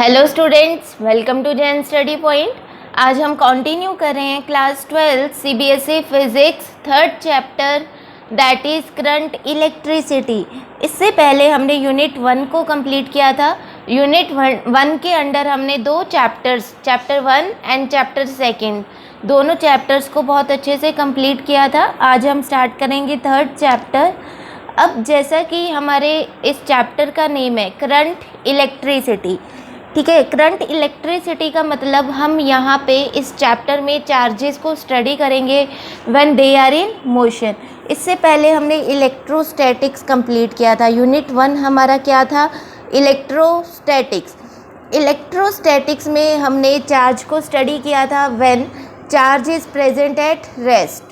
Hello students, welcome to Jain study point. आज हम continue कर रहे हैं class 12 CBSE physics third chapter that is current electricity. इससे पहले हमने यूनिट 1 को कंप्लीट किया था। यूनिट 1 के अंडर हमने दो चैप्टर्स, चैप्टर 1 एंड चैप्टर 2, दोनों चैप्टर्स को बहुत अच्छे से कंप्लीट किया था। आज हम स्टार्ट करेंगे थर्ड चैप्टर। अब जैसा कि हमारे इस चैप्टर का नेम है करंट इलेक्ट्रिसिटी, ठीक है। करंट इलेक्ट्रिसिटी का मतलब हम यहाँ पे इस चैप्टर में चार्जेस को स्टडी करेंगे when they are in motion. इससे पहले हमने इलेक्ट्रोस्टैटिक्स कंप्लीट किया था। यूनिट 1 हमारा क्या था? इलेक्ट्रोस्टैटिक्स। इलेक्ट्रोस्टैटिक्स में हमने चार्ज को स्टडी किया था when charge is present at rest,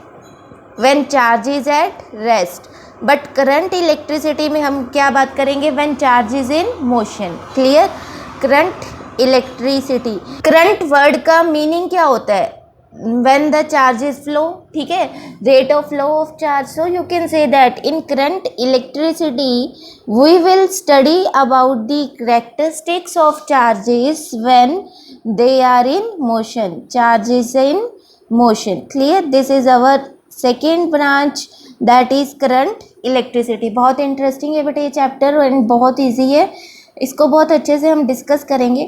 when charge is at rest. But current electricity में हम क्या बात करेंगे? When charge is in motion. Clear? Current electricity, current word का मीनिंग क्या होता है? When the charge is flow, ठीक है, rate of flow of charge. So you can say that in current electricity we will study about the characteristics of charges when they are in motion. Charge is in motion. Clear? This is our second branch that is current electricity. बहुत interesting है बेटा ये chapter and बहुत easy है, इसको बहुत अच्छे से हम डिस्कस करेंगे।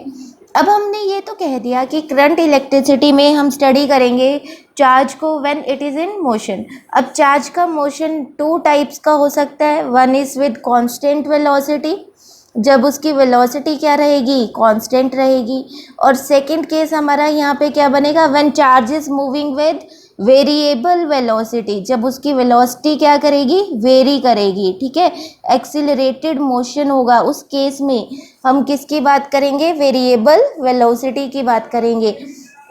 अब हमने ये तो कह दिया कि करंट इलेक्ट्रिसिटी में हम स्टडी करेंगे चार्ज को when it is in motion. अब चार्ज का मोशन टू टाइप्स का हो सकता है। One is with constant velocity, जब उसकी वेलोसिटी क्या रहेगी? कांस्टेंट रहेगी। और सेकंड केस हमारा यहाँ पे क्या बनेगा? When charge is moving with variable velocity, जब उसकी वेलोसिटी क्या करेगी? वेरी करेगी, ठीक है, एक्सीलरेटेड मोशन होगा। उस केस में हम किसकी बात करेंगे? वेरिएबल वेलोसिटी की बात करेंगे।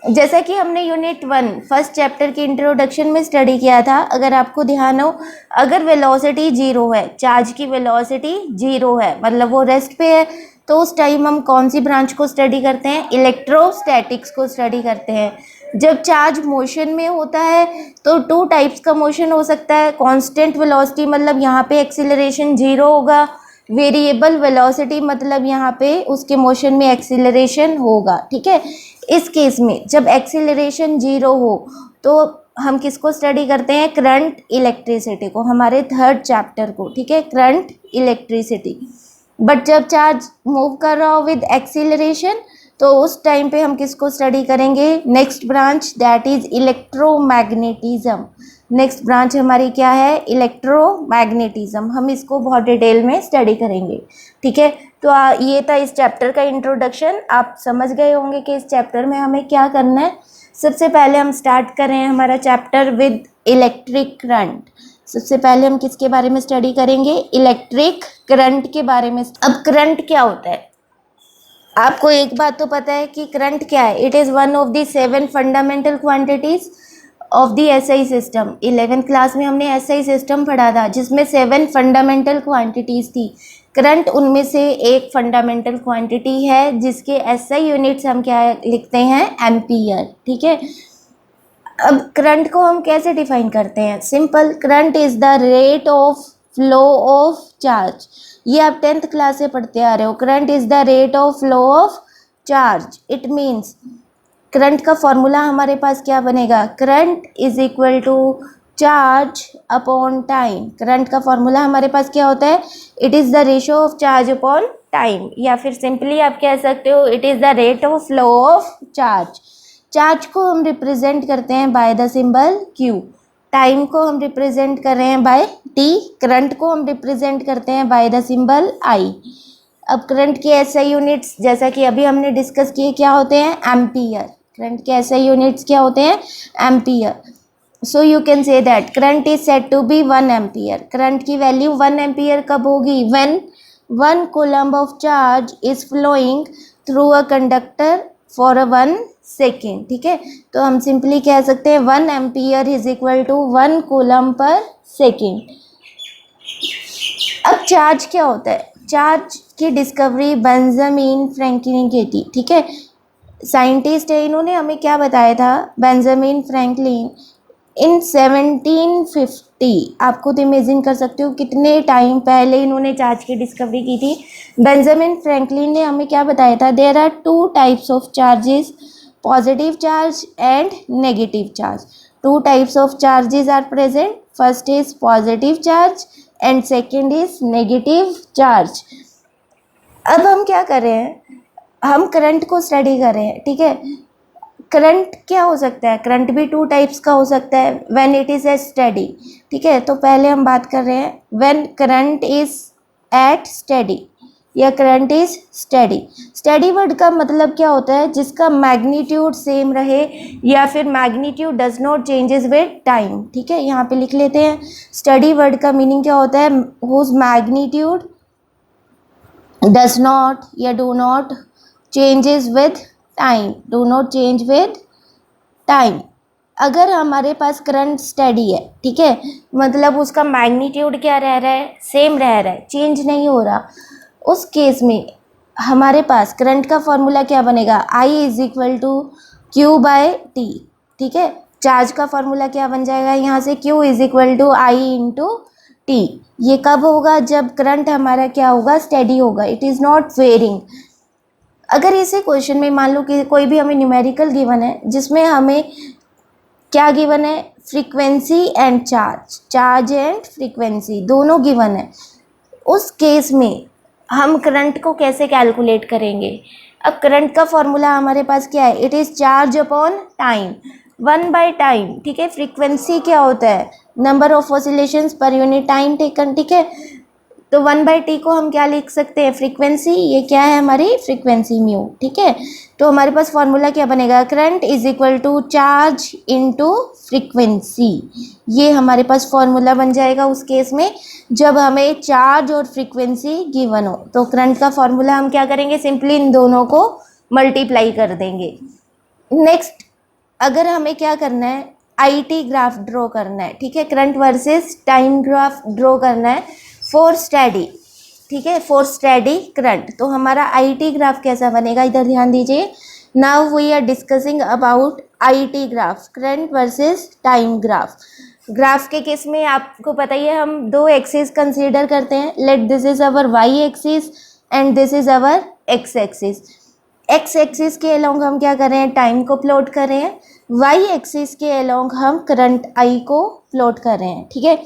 जैसा कि हमने यूनिट 1 फर्स्ट चैप्टर की इंट्रोडक्शन में स्टडी किया था, अगर आपको ध्यान हो, अगर वेलोसिटी 0 है, चार्ज की वेलोसिटी 0 है, मतलब वो रेस्ट पे है, तो उस टाइम हम कौन सी ब्रांच को स्टडी करते हैं? इलेक्ट्रोस्टैटिक्स को स्टडी करते हैं। जब चार्ज मोशन में होता है तो टू टाइप्स का मोशन हो सकता है। कांस्टेंट वेलोसिटी मतलब यहाँ पे एक्सीलरेशन 0 होगा, वेरिएबल वेलोसिटी मतलब यहाँ पे उसके मोशन में एक्सीलरेशन होगा, ठीक है। इस केस में जब एक्सीलरेशन 0 हो तो हम किसको स्टडी करते हैं? करंट इलेक्ट्रिसिटी को, हमारे थर्ड चैप्टर को, ठीक है, करंट इलेक्ट्रिसिटी। बट जब चार्ज मूव कर रहा हो विद एक्सीलरेशन तो उस टाइम पे हम किसको स्टडी करेंगे? Next branch that is electromagnetism. Next branch हमारी क्या है? इलेक्ट्रोमैग्नेटिज्म। हम इसको बहुत डिटेल में स्टडी करेंगे, ठीक है। तो ये था इस चैप्टर का इंट्रोडक्शन। आप समझ गए होंगे कि इस चैप्टर में हमें क्या करना है। सबसे पहले हम स्टार्ट कर रहे हैं हमारा चैप्टर विद इलेक्ट्रिक करंट। सबसे पहले हम किसके बारे में स्टडी करेंगे? इलेक्ट्रिक करंट के बारे में। अब करंट क्या होता है? आपको एक बात तो पता है कि करंट क्या है? It is one of the 7 fundamental quantities of the SI system. 11th class में हमने एसआई सिस्टम पढ़ा था जिसमें 7 फंडामेंटल क्वांटिटीज़ थी। करंट उनमें से एक फंडामेंटल क्वांटिटी है जिसके एसआई यूनिट्स हम क्या लिखते हैं? एम्पियर, ठीक है। अब करंट को हम कैसे डिफाइन करते हैं? Simple, current is the rate of flow of charge. ये आप 10th क्लास से पढ़ते आ रहे हो। Current is the rate of flow of charge. It means current का फॉर्मूला हमारे पास क्या बनेगा? Current is equal to charge upon time. Current का फॉर्मूला हमारे पास क्या होता है? It is the ratio of charge upon time, या फिर सिंपली आप कह सकते हो it is the rate of flow of charge. Charge को हम रिप्रेजेंट करते हैं by the symbol Q, time को हम रिप्रेजेंट कर रहे हैं बाय T, करंट को हम रिप्रेजेंट करते हैं बाय द सिंबल I। अब करंट के एसआई यूनिट्स जैसा कि अभी हमने डिस्कस किए क्या होते हैं? एम्पियर। करंट के एसआई यूनिट्स क्या होते हैं? Ampere. So you can say that current is said to be 1 ampere. Current की वैल्यू 1 एम्पियर कब होगी? When 1 coulomb of charge is flowing through a conductor for a 1 second, ठीक है। तो हम सिंपली कह सकते हैं 1 ampere is equal to 1 coulomb per second. अब चार्ज क्या होता है? चार्ज की डिस्कवरी बेंजामिन फ्रैंकलिन ने की थी, ठीक है। साइंटिस्ट है, इन्होंने हमें क्या बताया था? बेंजामिन फ्रैंकलिन इन 1750, आप खुद इमेजिन कर सकते हो कितने टाइम पहले इन्होंने चार्ज की डिस्कवरी की थी। बेंजामिन फ्रैंकलिन ने हमें क्या बताया था, there are two types of charges, positive charge and negative charge. Two types of charges are present, first is positive charge and second is negative charge. अब हम क्या कर रहे हैं, हम करंट को स्टडी कर रहे हैं, ठीक है। करंट क्या हो सकता है, करंट भी टू टाइप्स का हो सकता है when it is a steady, ठीक है। तो पहले हम बात कर रहे हैं when current is at steady या current is steady. Steady word का मतलब क्या होता है, जिसका मैग्नीट्यूड सेम रहे या फिर magnitude does not changes with time, ठीक है। यहाँ पे लिख लेते हैं, स्टडी वर्ड का मीनिंग क्या होता है, हुज मैग्नीट्यूड डज नॉट या do not changes with time, do not change with time. अगर हमारे पास करंट स्टडी है, ठीक है, मतलब उसका मैग्नीट्यूड क्या रह रहा है, सेम रह रहा है, चेंज नहीं हो रहा, उस केस में हमारे पास करंट का फॉर्मूला क्या बनेगा, I is equal to Q by T, ठीक है। चार्ज का फॉर्मूला क्या बन जाएगा यहाँ से, Q is equal to I into T. ये कब होगा, जब करंट हमारा क्या होगा, स्टडी होगा, इट इज़ नॉट वेरिंग। अगर इसे क्वेश्चन में मान लो कि कोई भी हमें न्यूमेरिकल गिवन है जिसमें हमें क्या गिवन है, frequency and charge, charge and frequency दोनों गिवन है, उस केस में हम करंट को कैसे कैलकुलेट करेंगे। अब करंट का फॉर्मूला हमारे पास क्या है, it is charge upon time, 1/टाइम, ठीक है। फ्रीक्वेंसी क्या होता है, number of oscillations per unit time taken, ठीक है। तो 1/t को हम क्या लिख सकते हैं, फ्रीक्वेंसी, ये क्या है हमारी फ्रीक्वेंसी म्यू, ठीक है। तो हमारे पास फॉर्मूला क्या बनेगा, current is equal to charge into frequency. ये हमारे पास फॉर्मूला बन जाएगा उस केस में जब हमें चार्ज और फ्रीक्वेंसी गिवन हो। तो करंट का फॉर्मूला हम क्या करेंगे, सिंपली इन दोनों को मल्टीप्लाई कर देंगे। नेक्स्ट, अगर हमें क्या करना है, IT ग्राफ ड्रॉ करना है, ठीक है, current versus time graph draw करना है फॉर स्टडी, ठीक है, फॉर स्टडी करंट। तो हमारा IT ग्राफ कैसा बनेगा, इधर ध्यान दीजिए। Now we are discussing about IT graph, current versus time graph. Graph के केस में आपको पता ही है, हम दो एक्सिस कंसीडर करते हैं, let this is our Y axis and this is our X axis. X axis के अलोंग हम क्या कर रहे हैं, टाइम को प्लॉट कर रहे हैं, Y एक्सिस के अलोंग हम करंट I को प्लॉट कर रहे हैं, ठीक है।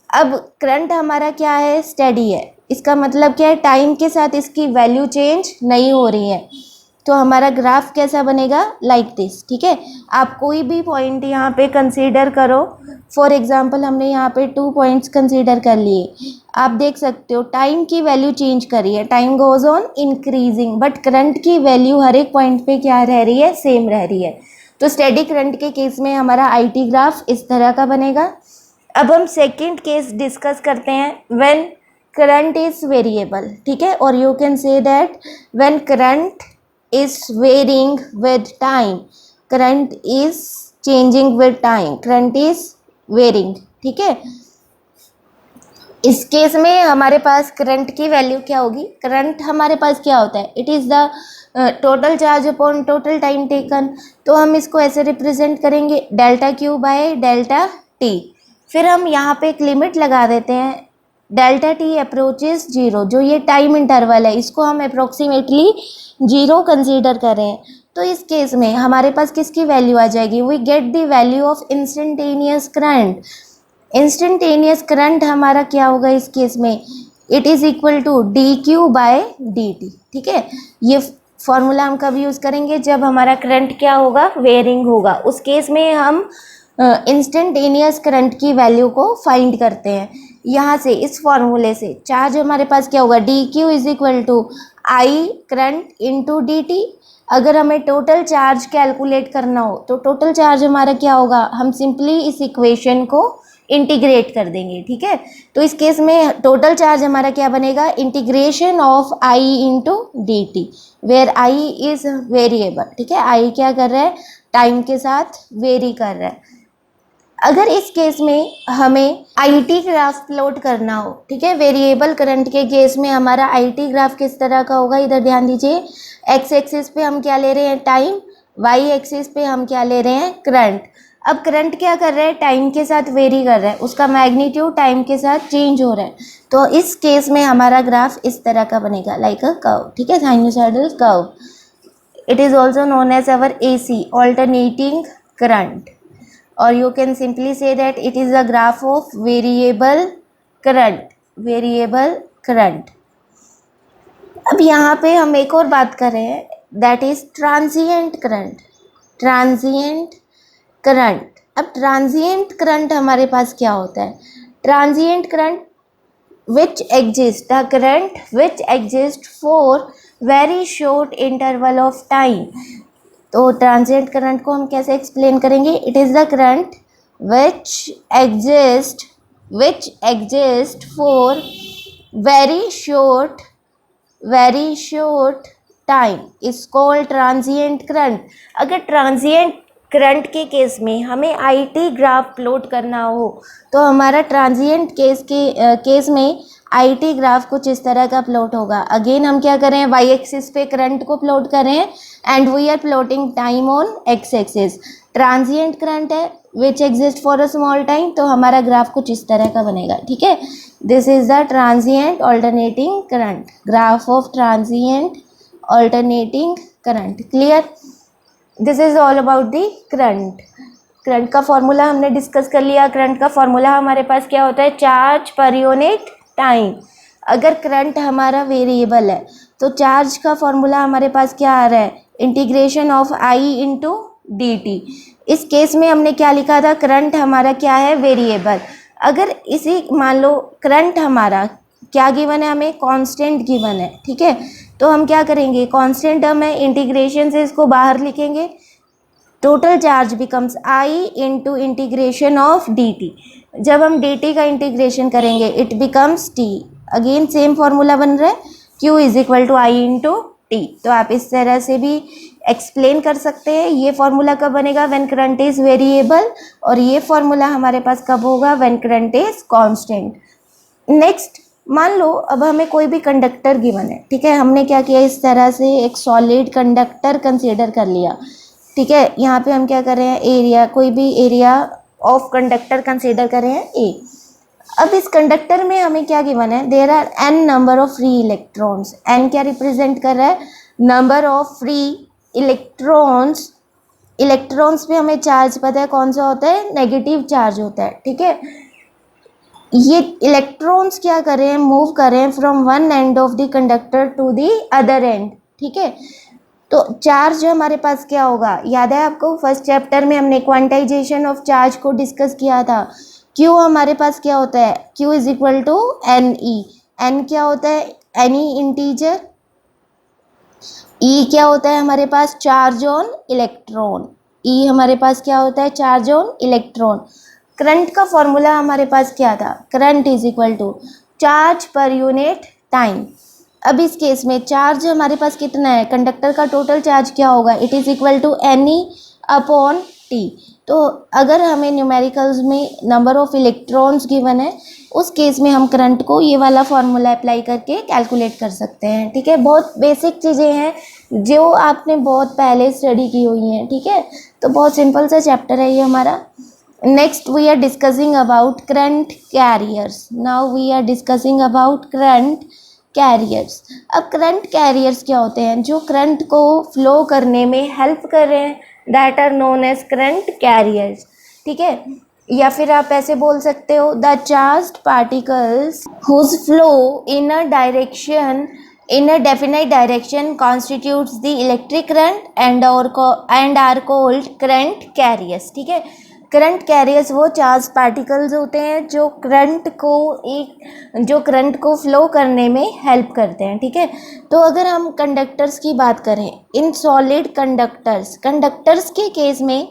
अब करंट हमारा क्या है, स्टडी है, इसका मतलब क्या है, टाइम के साथ इसकी वैल्यू चेंज नहीं हो रही है। तो हमारा ग्राफ कैसा बनेगा, लाइक दिस, ठीक है। आप कोई भी पॉइंट यहाँ पे कंसीडर करो, फॉर एग्जांपल हमने यहाँ पे 2 पॉइंट्स कंसीडर कर लिए, आप देख सकते हो टाइम की वैल्यू चेंज करी है, time goes on increasing, but current की वैल्यू हर एक पॉइंट पे क्या रह रही है, सेम रह रही है। तो स्टेडी करंट के केस में हमारा IT ग्राफ इस तरह का बनेगा। अब हम सेकंड केस डिस्कस करते हैं, व्हेन करंट इज वेरिएबल, ठीक है, और you can say that when current is varying with time, current is changing with time, current is varying, ठीक है। इस केस में हमारे पास करंट की वैल्यू क्या होगी, करंट हमारे पास क्या होता है, it is the total charge upon total time taken. तो हम इसको ऐसे रिप्रेजेंट करेंगे, delta Q by delta T। फिर हम यहाँ पे एक लिमिट लगा देते हैं, डेल्टा T अप्रोचेस 0, जो ये टाइम इंटरवल है इसको हम अप्रोक्सीमेटली 0 कंसीडर कर रहे हैं। तो इस केस में हमारे पास किसकी वैल्यू आ जाएगी, we get the value of instantaneous current. Instantaneous current हमारा क्या होगा इस केस में, it is equal to dQ by dt, ठीक है। ये फॉर्मूला हम कब यूज़ करेंगे, जब हमारा करंट क्या होगा, वेरिंग होगा, उस केस में हम इंस्टेंटेनियस करंट की वैल्यू को फाइंड करते हैं। यहाँ से इस फॉर्मूले से चार्ज हमारे पास क्या होगा, dQ is equal to I current into dt। अगर हमें टोटल चार्ज कैलकुलेट करना हो तो टोटल चार्ज हमारा क्या होगा, हम सिंपली इस इक्वेशन को इंटीग्रेट कर देंगे, ठीक है। तो इस केस में टोटल चार्ज हमारा क्या बनेगा, integration of I into dt, where I is variable, ठीक है। I क्या कर रहा है, टाइम के साथ वेरी कर रहा है। अगर इस केस में हमें IT ग्राफ प्लॉट करना हो, ठीक है, वेरिएबल करंट के केस में हमारा IT ग्राफ किस तरह का होगा, इधर ध्यान दीजिए। X एक्सिस पे हम क्या ले रहे हैं, टाइम, Y एक्सिस पे हम क्या ले रहे हैं, करंट। अब करंट क्या कर रहा है, टाइम के साथ वेरी कर रहा है, उसका मैग्नीट्यूड टाइम के साथ चेंज हो रहा है। तो इस केस में हमारा ग्राफ इस तरह का बनेगा, लाइक अ कर्व, ठीक है, sinusoidal curve. It is also known as our AC, alternating current, और you can simply say that it is a graph of variable current। अब यहाँ पे हम एक और बात कर रहे हैं, that is transient current। अब ट्रांजिएंट करंट हमारे पास क्या होता है, transient current the current which exists for very short interval of time। तो ट्रांजिएंट करंट को हम कैसे एक्सप्लेन करेंगे, it is the current which exist for very short time is called transient current। अगर ट्रांजिएंट करंट के case में हमें IT graph plot करना हो तो हमारा ट्रांजिएंट केस में IT ग्राफ कुछ इस तरह का प्लॉट होगा। अगेन हम क्या करें, y एक्सिस पे करंट को प्लॉट करें and we are plotting time on x axis. Transient current है which exist for a small time, तो हमारा ग्राफ कुछ इस तरह का बनेगा, ठीक है। This is the transient alternating current, graph of transient alternating current, clear. This is all about the current का फॉर्मूला हमने डिस्कस कर लिया। करंट का फॉर्मूला हमारे पास क्या होता है, चार्ज पर यूनिट टाइम। अगर करंट हमारा वेरिएबल है तो चार्ज का फॉर्मूला हमारे पास क्या आ रहा है, integration of I into dt। इस केस में हमने क्या लिखा था, करंट हमारा क्या है, वेरिएबल। अगर इसी मान लो करंट हमारा क्या गिवन है, हमें कांस्टेंट गिवन है, ठीक है। तो हम क्या करेंगे, कांस्टेंट टर्म है, इंटीग्रेशन से इसको बाहर लिखेंगे, total charge becomes I into integration of dt। जब हम dt का इंटीग्रेशन करेंगे it becomes t। Again same formula बन रहा है, q is equal to I into t। तो आप इस तरह से भी एक्सप्लेन कर सकते हैं। ये फॉर्मूला कब बनेगा, व्हेन करंट इज वेरिएबल, और ये फॉर्मूला हमारे पास कब होगा, when current is constant. Next, मान लो अब हमें कोई भी कंडक्टर गिवन है, ठीक है। हमने क्या किया, इस तरह से एक सॉलिड कंडक्टर कंसीडर कर लिया, ठीक है। यहाँ पे हम क्या कर रहे हैं, एरिया, कोई भी एरिया ऑफ कंडक्टर कंसीडर कर रहे हैं A। अब इस कंडक्टर में हमें क्या गिवन है, there are n number of free electrons. n क्या रिप्रेजेंट कर रहा है, number of free electrons. Electrons पे हमें चार्ज पता है कौन सा होता है, नेगेटिव चार्ज होता है, ठीक है। ये इलेक्ट्रॉन्स क्या कर रहे हैं, मूव कर रहे हैं from one end of the conductor to the other end, ठीक है। तो चार्ज हमारे पास क्या होगा, याद है आपको, फर्स्ट चैप्टर में हमने क्वांटाइजेशन ऑफ चार्ज को डिस्कस किया था। Q हमारे पास क्या होता है, Q is equal to NE। N क्या होता है, एनी इंटीजर। E क्या होता है हमारे पास, चार्ज ऑन इलेक्ट्रॉन। E हमारे पास क्या होता है, चार्ज ऑन इलेक्ट्रॉन। करंट का फॉर्मूला हमारे पास क्या था, current is equal to charge per unit time. अब इस केस में चार्ज हमारे पास कितना है, कंडक्टर का टोटल चार्ज क्या होगा, it is equal to NE upon T। तो अगर हमें न्यूमेरिकल्स में नंबर ऑफ इलेक्ट्रॉन्स गिवन है, उस केस में हम करंट को ये वाला फॉर्मूला अप्लाई करके कैलकुलेट कर सकते हैं, ठीक है। बहुत बेसिक चीज़ें हैं जो आपने बहुत पहले स्टडी की हुई हैं, ठीक है। तो बहुत सिंपल सा चैप्टर है ये हमारा। Next we are discussing about current carriers. Now we are discussing about current carriers. अब करंट कैरियर्स क्या होते हैं, जो करंट को फ्लो करने में हेल्प कर रहे हैं, that are known as current carriers, ठीक है। या फिर आप ऐसे बोल सकते हो, the charged particles whose flow in a direction, in a definite direction constitutes the electric current and are called current carriers, ठीक है। करंट कैरियर्स वो चार्ज पार्टिकल्स होते हैं जो करंट को फ्लो करने में हेल्प करते हैं, ठीक है। तो अगर हम कंडक्टर्स की बात करें, इन सॉलिड कंडक्टर्स के केस में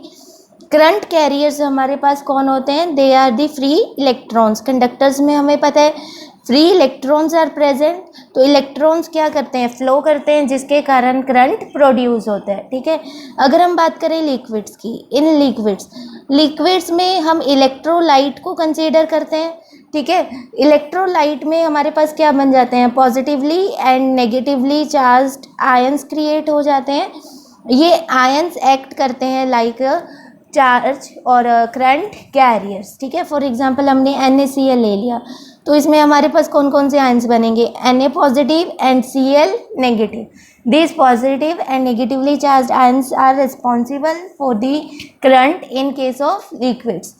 करंट कैरियर्स हमारे पास कौन होते हैं, they are the free electrons. Conductors में हमें पता है फ्री इलेक्ट्रॉन्स आर प्रेजेंट, तो इलेक्ट्रॉन्स क्या करते हैं, फ्लो करते हैं, जिसके कारण करंट प्रोड्यूस होता है, ठीक है। अगर हम बात करें लिक्विड्स की, इन लिक्विड्स में हम इलेक्ट्रोलाइट को कंसीडर करते हैं, ठीक है। इलेक्ट्रोलाइट में हमारे पास क्या बन जाते हैं, positively and negatively charged ions create हो जाते हैं। ये आयंस एक्ट करते हैं लाइक चार्ज और करंट कैरियर्स, ठीक है। फॉर एग्जांपल हमने NaCl ले लिया, तो इसमें हमारे पास कौन कौन से आयंस बनेंगे, Na positive and Cl negative. These positive and negatively charged ions are responsible for the current in case of liquids.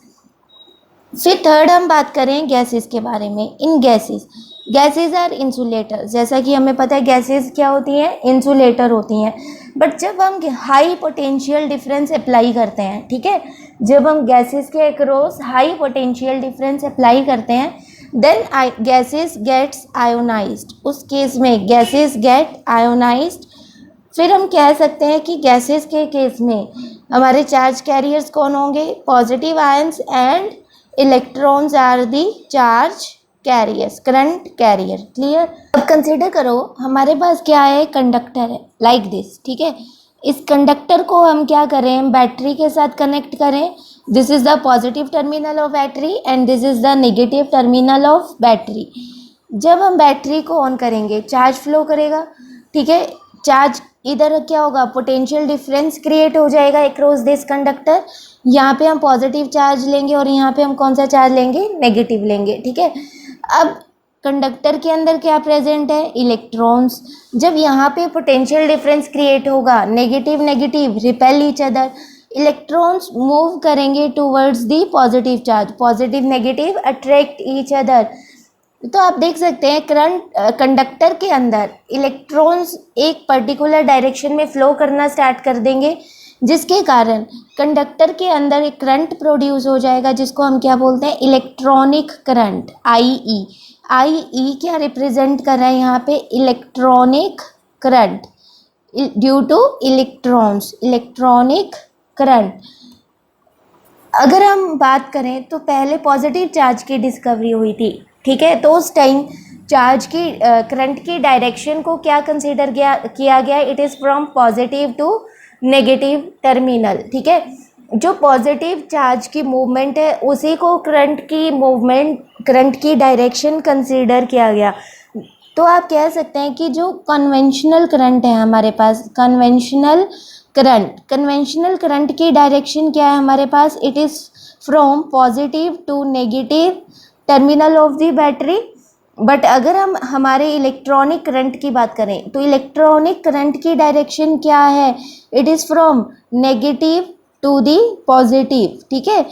फिर थर्ड हम बात करें गैसेस के बारे में। इन गैसेस आर इंसुलेटर। जैसा कि हमें पता है गैसेस क्या होती हैं, इंसुलेटर होती हैं। बट जब हम हाई पोटेंशियल डिफरेंस अप्लाई करते हैं, ठीक है, जब हम गैसेस के across high potential difference apply करते हैं, देन गैसेस गेट्स आयोनाइज्ड। उस केस में गैसेस गेट आयोनाइज्ड। फिर हम कह सकते हैं कि गैसेस के केस में हमारे चार्ज कैरियर्स कौन होंगे, positive ions and electrons are the charge carriers, current carrier. Clear. अब कंसीडर करो हमारे पास क्या है, कंडक्टर है लाइक दिस, ठीक है। इस कंडक्टर को हम क्या करें, बैटरी के साथ कनेक्ट करें। This is the positive terminal of battery and this is the negative terminal of battery. जब हम बैटरी को ऑन करेंगे चार्ज फ्लो करेगा, ठीक है। चार्ज इधर क्या होगा, पोटेंशियल डिफरेंस क्रिएट हो जाएगा अक्रॉस दिस कंडक्टर। यहाँ पे हम पॉजिटिव चार्ज लेंगे और यहाँ पे हम कौन सा चार्ज लेंगे, नेगेटिव लेंगे, ठीक है। अब कंडक्टर के अंदर क्या प्रेजेंट है, इलेक्ट्रॉन्स। जब यहाँ पे पोटेंशियल डिफरेंस क्रिएट होगा, negative negative repel each other, electrons move करेंगे towards the positive charge, positive negative attract each other. तो आप देख सकते हैं कंडक्टर के अंदर इलेक्ट्रॉन्स एक पर्टिकुलर डायरेक्शन में फ्लो करना स्टार्ट कर देंगे, जिसके कारण कंडक्टर के अंदर एक करंट प्रोड्यूस हो जाएगा, जिसको हम क्या बोलते हैं, इलेक्ट्रॉनिक करंट, IE। IE क्या रिप्रेजेंट कर रहा है यहाँ पे, electronic current due to electrons, electronic current. अगर हम बात करें तो पहले पॉजिटिव चार्ज की डिस्कवरी हुई थी, ठीक है। तो उस टाइम चार्ज की करंट की डायरेक्शन को क्या कंसीडर किया गया, it is from positive to negative terminal, ठीक है। जो पॉजिटिव चार्ज की मूवमेंट है उसी को करंट की मूवमेंट, करंट की डायरेक्शन कंसीडर किया गया। तो आप कह सकते हैं कि जो कन्वेंशनल करंट है हमारे पास, कन्वेंशनल करंट की डायरेक्शन क्या है हमारे पास, it is from positive to negative terminal of the battery. But अगर हम हमारे इलेक्ट्रॉनिक करंट की बात करें तो इलेक्ट्रॉनिक करंट की डायरेक्शन क्या है, it is from negative to the positive, ठीक है।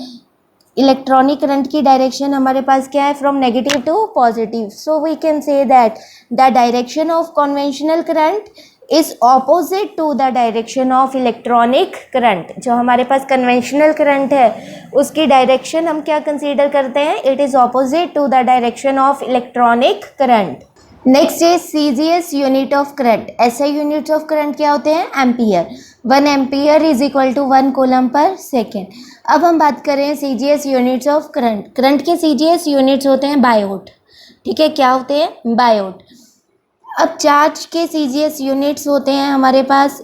इलेक्ट्रॉनिक करंट की डायरेक्शन हमारे पास क्या है, from negative to positive. So we can say that the direction of conventional current is opposite to the direction of electronic current. जो हमारे पास कन्वेंशनल करंट है उसकी डायरेक्शन हम क्या कंसीडर करते हैं, it is opposite to the direction of electronic current. Next is CGS unit of current. ऐसे यूनिट्स ऑफ करंट क्या होते हैं, ampere. 1 ampere is equal to 1 coulomb per second. अब हम बात करें CGS units of current. Current के CGS units होते हैं बायोट, ठीक है। क्या होते हैं, बायोट। अब चार्ज के CGS यूनिट्स होते हैं हमारे पास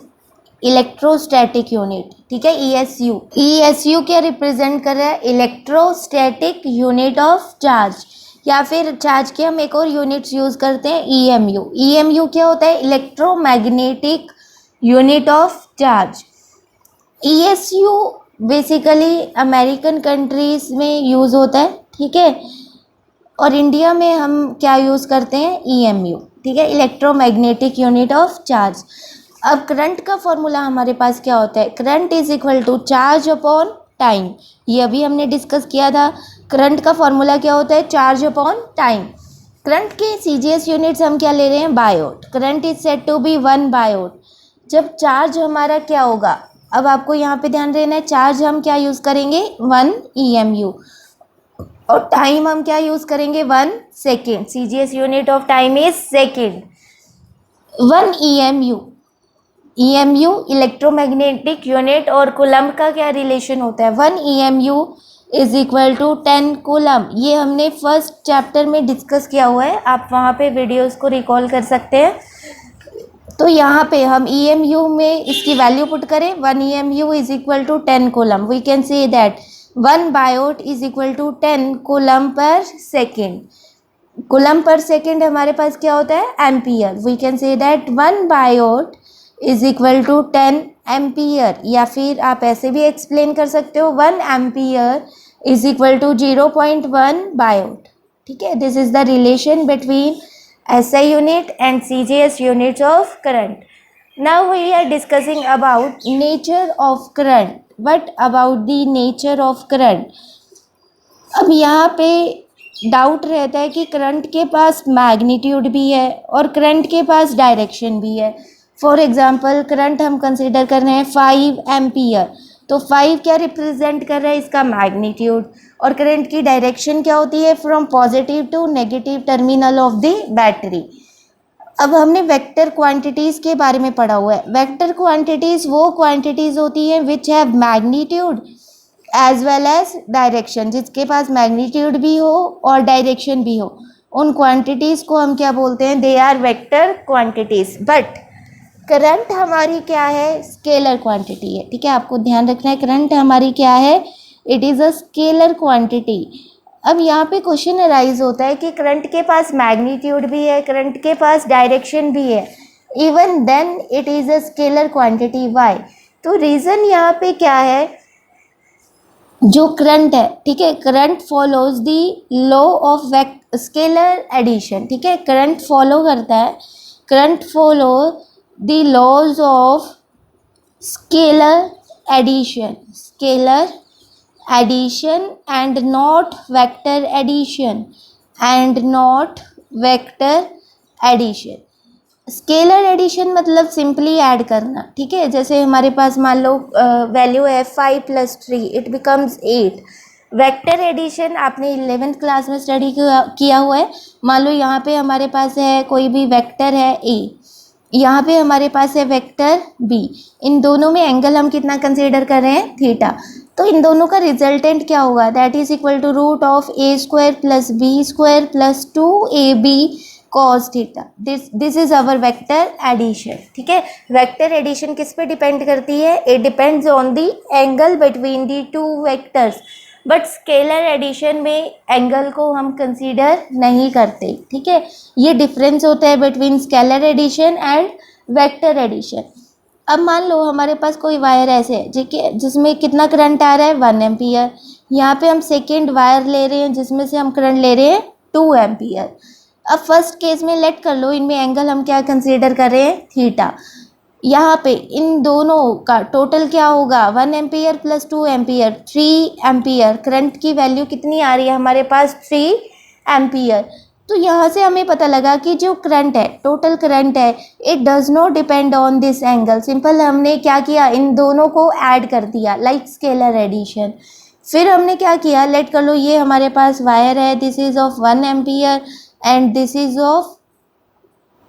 इलेक्ट्रोस्टैटिक यूनिट, ठीक है, ESU। ESU क्या रिप्रेजेंट कर रहा है, इलेक्ट्रोस्टैटिक यूनिट ऑफ चार्ज। या फिर चार्ज के हम एक और यूनिट्स यूज़ करते हैं, EMU। EMU क्या होता है, electromagnetic unit of charge. ESU basically American countries में यूज़ होता है, ठीक है। और इंडिया में हम क्या यूज़ करते हैं, EMU, ठीक है, इलेक्ट्रोमैग्नेटिक यूनिट ऑफ चार्ज। अब करंट का फॉर्मूला हमारे पास क्या होता है, current is equal to charge upon time. ये अभी हमने डिस्कस किया था। करंट का फॉर्मूला क्या होता है, चार्ज अपॉन टाइम। करंट के CGS यूनिट्स हम क्या ले रहे हैं, biot. Current is said to be 1 biot. जब चार्ज हमारा क्या होगा, अब आपको यहाँ पे ध्यान देना है, चार्ज हम क्या यूज़ करेंगे, 1 EMU। और टाइम हम क्या यूज़ करेंगे, 1 second. CGS unit of time is second. 1 EMU electromagnetic unit और कूलम का क्या रिलेशन होता है, 1 EMU is equal to 10 coulomb. ये हमने फर्स्ट चैप्टर में डिस्कस किया हुआ है, आप वहाँ पे वीडियोस को रिकॉल कर सकते हैं। तो यहाँ पे हम EMU में इसकी वैल्यू पुट करें, 1 EMU is equal to 10 coulomb. We can say that 1 biot is equal to 10 coulomb per second. Coulomb per second हमारे पास क्या होता है, ampere. We can say that 1 biot is equal to 10 ampere, या फिर आप ऐसे भी एक्सप्लेन कर सकते हो 1 ampere is equal to 0.1 biot. ठीक है, this is the relation between SI unit and CGS units of current. Now we are discussing about nature of current. What about the nature of current? अब यहाँ पे doubt रहता है कि current के पास magnitude भी है और करंट के पास डायरेक्शन भी है। फॉर एग्जांपल करंट हम कंसीडर कर रहे हैं 5 एम्पियर, तो 5 क्या रिप्रेजेंट कर रहा है? इसका मैग्नीट्यूड। और करंट की डायरेक्शन क्या होती है? From positive to negative terminal of the battery. अब हमने वेक्टर क्वांटिटीज़ के बारे में पढ़ा हुआ है। वेक्टर क्वांटिटीज़ वो क्वांटिटीज़ होती हैं which have magnitude as well as direction, जिसके पास मैग्नीट्यूड भी हो और डायरेक्शन भी हो, उन क्वांटिटीज़ को हम क्या बोलते हैं? They are vector quantities. But current हमारी क्या है? स्केलर क्वांटिटी है। ठीक है, आपको ध्यान रखना है, करंट हमारी क्या है? It is a scalar quantity. अब यहाँ पे क्वेश्चन अराइज होता है कि करंट के पास मैग्नीट्यूड भी है, करंट के पास डायरेक्शन भी है, even then it is a scalar quantity. Why? तो रीज़न यहाँ पे क्या है? जो करंट है, ठीक है, current follows the law of scalar addition. ठीक है, करंट फॉलो करता है, current follow the laws of scalar addition, scalar addition and not vector addition, and not vector addition. Scalar addition मतलब सिंपली ऐड करना। ठीक है, जैसे हमारे पास मान लो वैल्यू है 5 + 3 इट बिकम्स 8। वेक्टर एडिशन आपने 11th क्लास में स्टडी किया हुआ है। मान लो यहाँ पे हमारे पास है कोई भी वेक्टर है A, यहाँ पे हमारे पास है वेक्टर B। इन दोनों में एंगल हम कितना कंसीडर कर रहे हैं? थीटा। तो इन दोनों का रिजल्टेंट क्या होगा? That is equal to √(a² + b² + 2ab cos theta. This is our vector addition. ठीक है, वेक्टर एडिशन किस पे डिपेंड करती है? It depends on the angle between the two vectors. But scalar addition में एंगल को हम कंसीडर नहीं करते। ठीक है, ये डिफरेंस होता है between scalar addition and vector addition. अब मान लो हमारे पास कोई वायर ऐसे है जिसमें कितना करंट आ रहा है? 1 एम्पियर। यहाँ पे हम सेकेंड वायर ले रहे हैं जिसमें से हम करंट ले रहे हैं 2 एम्पियर। अब फर्स्ट केस में लेट कर लो, इनमें एंगल हम क्या कंसीडर कर रहे हैं? थीटा। यहाँ पे इन दोनों का टोटल क्या होगा? 1 ampere plus 2 ampere, 3 ampere. Current की वैल्यू कितनी आ रही है हमारे पास? 3 एम्पियर। तो यहाँ से हमें पता लगा कि जो करंट है, टोटल करंट है, it does not depend on this angle. Simple हमने क्या किया? इन दोनों को ऐड कर दिया, लाइक स्केलर एडिशन। फिर हमने क्या किया? लेट कर लो ये हमारे पास वायर है, this is of 1 ampere and this is of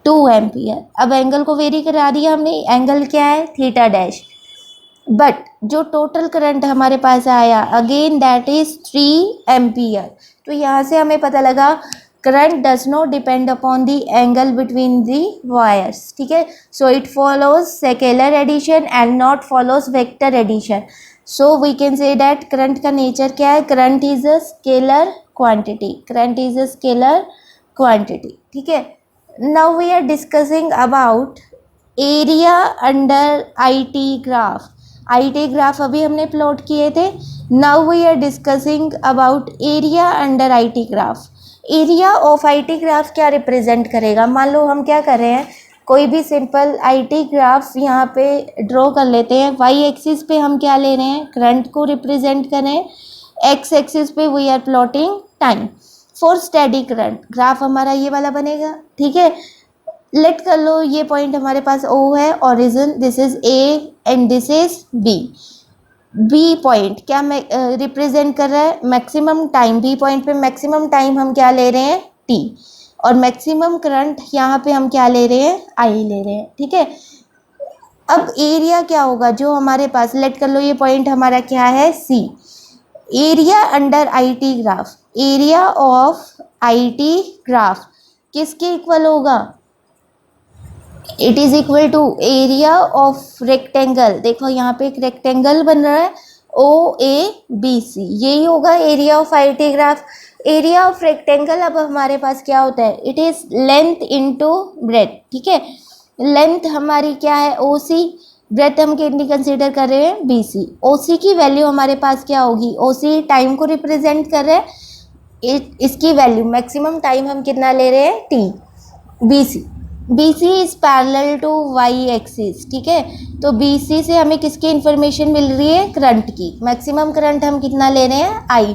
2 ampere. अब एंगल को वेरी करा दिया हमने, एंगल क्या है? Theta dash. बट जो टोटल करंट हमारे पास आया अगेन दैट इज 3 एम्पियर। तो यहाँ से हमें पता लगा current does not depend upon the angle between the wires. ठीक है, so it follows scalar addition and not follows vector addition. So we can say that current का नेचर क्या है? Current is a scalar quantity, current is a scalar quantity. ठीक है, now we are discussing about area under IT graph. IT graph अभी हमने plot किए थे। Now we are discussing about area under IT graph. Area of IT graph क्या represent करेगा? मान लो हम क्या कर रहे हैं, कोई भी सिंपल IT ग्राफ यहाँ पे ड्रॉ कर लेते हैं। Y एक्सिस पे हम क्या ले रहे हैं? करंट को रिप्रेजेंट कर रहे हैं। X एक्सिस पे we are plotting time. For steady current graph हमारा ये वाला बनेगा। ठीक है, लेट कर लो ये पॉइंट हमारे पास O है, origin, this is A and this is B। B point क्या रिप्रेजेंट कर रहा है? Maximum time. बी पॉइंट पे मैक्सिमम टाइम हम क्या ले रहे हैं? T। और मैक्सिमम करंट यहाँ पे हम क्या ले रहे हैं? I ले रहे हैं। ठीक है, अब एरिया क्या होगा जो हमारे पास, लेट कर लो ये पॉइंट हमारा क्या है? C। Area under IT graph, area of IT graph किसके इक्वल होगा? It is equal to area of rectangle. देखो यहाँ पे एक रेक्टेंगल बन रहा है OABC, यही होगा area of IT graph. Area of rectangle अब हमारे पास क्या होता है? It is length into breadth. ठीक है, लेंथ हमारी क्या है OC, ब्रेथ हम कितनी कंसीडर कर रहे हैं BC। OC की वैल्यू हमारे पास क्या होगी, OC टाइम को रिप्रेजेंट कर रहे हैं, इसकी वैल्यू मैक्सिमम टाइम हम कितना ले रहे हैं T। BC is parallel to Y axis, ठीक है। तो BC से हमें किसकी इंफॉर्मेशन मिल रही है, करंट की। मैक्सिमम करंट हम कितना ले रहे हैं I।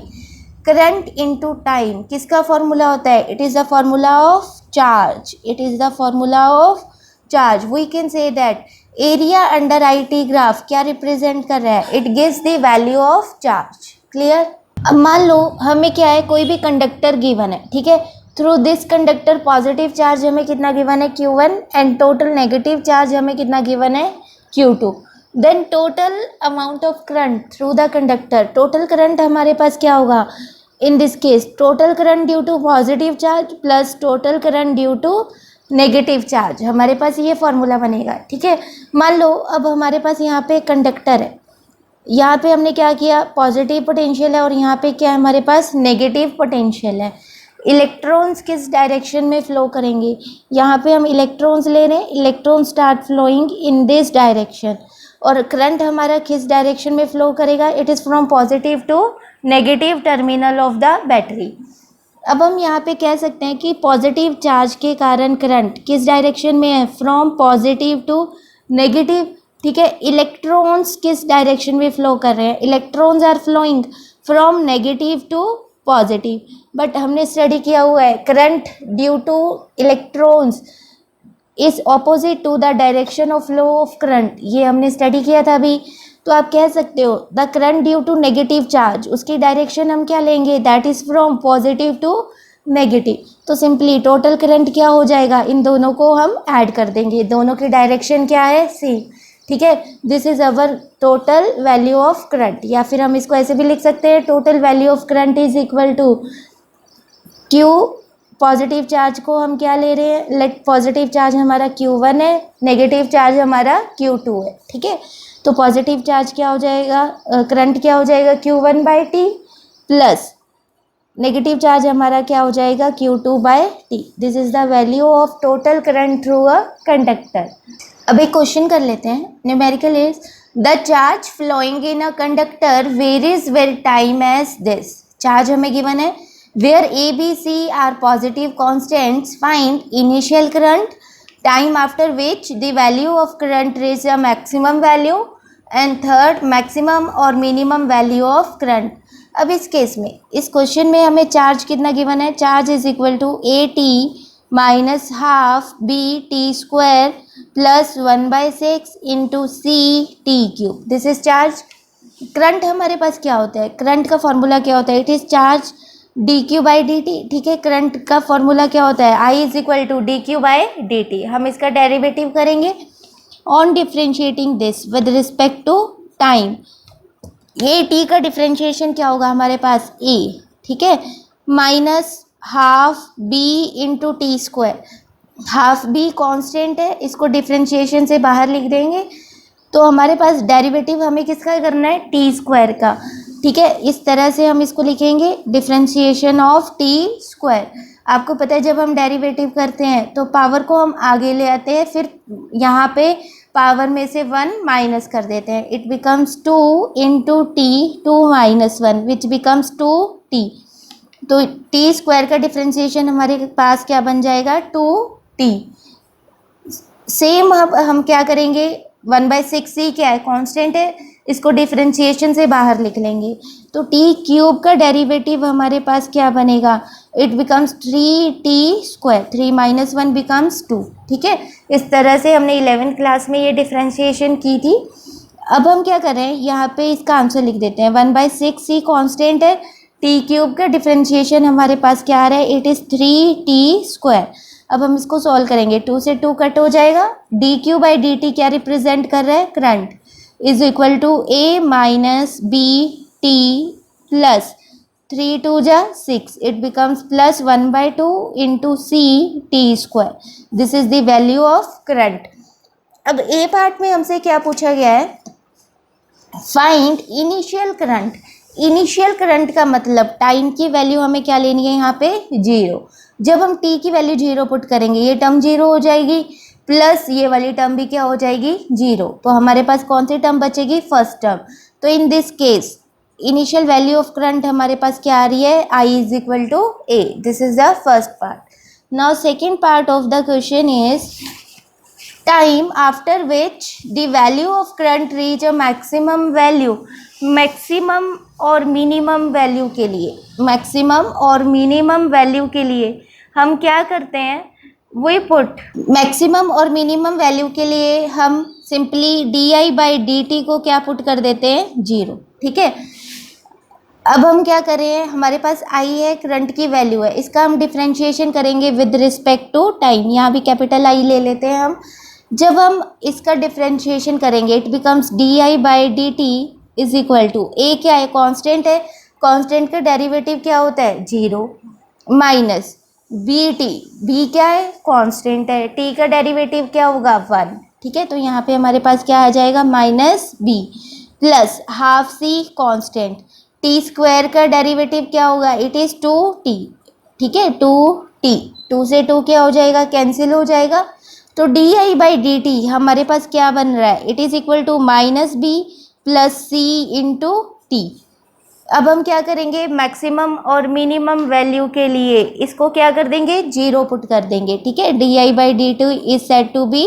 करंट इनटू टाइम किसका फॉर्मूला होता है, it is the formula of charge, it is the formula of charge. We can say that area under IT graph क्या रिप्रेजेंट कर रहा है, it gives the value of charge. Clear. अब मान लो हमें क्या है, कोई भी कंडक्टर गिवन है, ठीक है। Through this conductor positive charge हमें कितना गिवन है Q1 and total negative charge हमें कितना गिवन है Q2। Then total amount of current through the conductor, total current हमारे पास क्या होगा in this case, total current due to positive charge plus total current due to negative charge, हमारे पास ये फॉर्मूला बनेगा, ठीक है। मान लो अब हमारे पास यहाँ पे कंडक्टर है, यहाँ पे हमने क्या किया, पॉजिटिव पोटेंशियल है और यहाँ पे क्या है हमारे पास नेगेटिव पोटेंशियल है। इलेक्ट्रॉन्स किस डायरेक्शन में फ्लो करेंगे, यहाँ पे हम इलेक्ट्रॉन्स ले रहे हैं, electron start flowing in this direction. और करंट हमारा किस डायरेक्शन में फ्लो करेगा, it is from positive to negative terminal of the battery. अब हम यहाँ पे कह सकते हैं कि पॉजिटिव चार्ज के कारण करंट किस डायरेक्शन में है, फ्रॉम पॉजिटिव टू नेगेटिव, ठीक है। इलेक्ट्रॉन्स किस डायरेक्शन में फ्लो कर रहे हैं, electrons are flowing from negative to positive. But हमने स्टडी किया हुआ है current due to electrons is opposite to the direction of flow of current, ये हमने स्टडी किया था अभी। तो आप कह सकते हो the current due to negative charge, उसकी डायरेक्शन हम क्या लेंगे, that is from positive to negative. तो सिंपली टोटल करंट क्या हो जाएगा, इन दोनों को हम ऐड कर देंगे, दोनों की डायरेक्शन क्या है सेम, ठीक है। This is our total value of current, या फिर हम इसको ऐसे भी लिख सकते हैं, total value of current is equal to Q, positive charge को हम क्या ले रहे हैं, लेट पॉजिटिव चार्ज हमारा Q1 है, नेगेटिव चार्ज हमारा Q2 है, ठीक है। तो पॉजिटिव चार्ज क्या हो जाएगा, करंट क्या हो जाएगा Q1/T प्लस नेगेटिव चार्ज हमारा क्या हो जाएगा Q2/T। This is the value of total current through a conductor. अब एक क्वेश्चन कर लेते हैं, numerical is the charge flowing in a conductor varies with time as this. Charge हमें गिवन है, where A, B, C are positive constants, find initial current, time after which the value of current reaches a maximum value, and third maximum or minimum value of current। अब इस case में, इस question में हमें charge कितना given है, charge is equal to AT minus half BT square plus 1/6 into CT3। This is charge. Current हमारे पास क्या होता है, करंट का फॉर्मूला क्या होता है, इट इज चार्ज dQ/dt, ठीक है। करंट का फॉर्मूला क्या होता है, I is equal to dQ/dt। हम इसका डेरिवेटिव करेंगे on differentiating this with respect to time. ये t का डिफ्रेंशिएशन क्या होगा हमारे पास A, ठीक है, minus half B into T square. Half B constant है, इसको डिफ्रेंशिएशन से बाहर लिख देंगे, तो हमारे पास डेरिवेटिव हमें किसका करना है, टी स्क्वायर का, ठीक है। इस तरह से हम इसको लिखेंगे डिफ्रेंशिएशन ऑफ टी स्क्वायर। आपको पता है जब हम डेरिवेटिव करते हैं तो पावर को हम आगे ले आते हैं, फिर यहाँ पे पावर में से 1 माइनस कर देते हैं, it becomes 2 into T 2 - 1 which becomes 2t। तो टी स्क्वायर का डिफ्रेंशिएशन हमारे पास क्या बन जाएगा 2t। सेम हम क्या करेंगे, 1/6 क्या है, कांस्टेंट है, इसको डिफरेंशिएशन से बाहर लिख लेंगे, तो टी क्यूब का डेरिवेटिव हमारे पास क्या बनेगा, it becomes 3t square, 3 - 1 becomes 2, ठीक है। इस तरह से हमने 11th क्लास में ये डिफरेंशिएशन की थी। अब हम क्या कर रहे हैं, यहाँ पे इसका आंसर लिख देते हैं, 1/6 कांस्टेंट है, टी क्यूब का डिफरेंशिएशन हमारे पास क्या आ रहा है, इट इज़ 3t स्क्वायर। अब हम इसको सॉल्व करेंगे, 2 से 2 कट हो जाएगा, dQ/dt क्या रिप्रेजेंट कर रहा है, current, is equal to A minus BT plus 3 2 जा 6, it becomes plus 1/2 into CT square. This is the value of current. अब ए पार्ट में हमसे क्या पूछा गया है, find initial current. Initial current का मतलब टाइम की वैल्यू हमें क्या लेनी है, यहाँ पे 0। जब हम t की वैल्यू 0 पुट करेंगे ये टर्म 0 हो जाएगी, प्लस ये वाली टर्म भी क्या हो जाएगी, 0। तो हमारे पास कौन सी टर्म बचेगी, फर्स्ट टर्म। तो in this case initial value of current हमारे पास क्या आ रही है, I is equal to A। This is the first part. Now second part of the question is time after which the value of current reach a maximum value. Maximum और minimum value के लिए, maximum और minimum value के लिए हम क्या करते हैं, वी पुट मैक्सिमम और मिनिमम वैल्यू के लिए हम सिंपली di/dt को क्या पुट कर देते हैं, 0। ठीक है, अब हम क्या करें, हमारे पास I है, करंट की वैल्यू है, इसका हम डिफ्रेंशिएशन करेंगे विद रिस्पेक्ट टू टाइम। यहाँ भी कैपिटल I ले लेते हैं हम। जब हम इसका डिफ्रेंशिएशन करेंगे it becomes di/dt is equal to A क्या है, कांस्टेंट है, कांस्टेंट का डेरिवेटिव क्या होता है, 0, माइनस bt, b क्या है, कांस्टेंट है, t का डेरिवेटिव क्या होगा, 1। ठीक है, तो यहाँ पे हमारे पास क्या आ जाएगा, minus b plus half c constant, T square का डेरिवेटिव क्या होगा, इट इज़ 2t। ठीक है, 2t, 2 से 2 क्या हो जाएगा, कैंसिल हो जाएगा। तो di/dt हमारे पास क्या बन रहा है, it is equal to minus b plus c into T. अब हम क्या करेंगे, मैक्सिमम और मिनिमम वैल्यू के लिए इसको क्या कर देंगे, 0 पुट कर देंगे। ठीक है, di/dt is set to be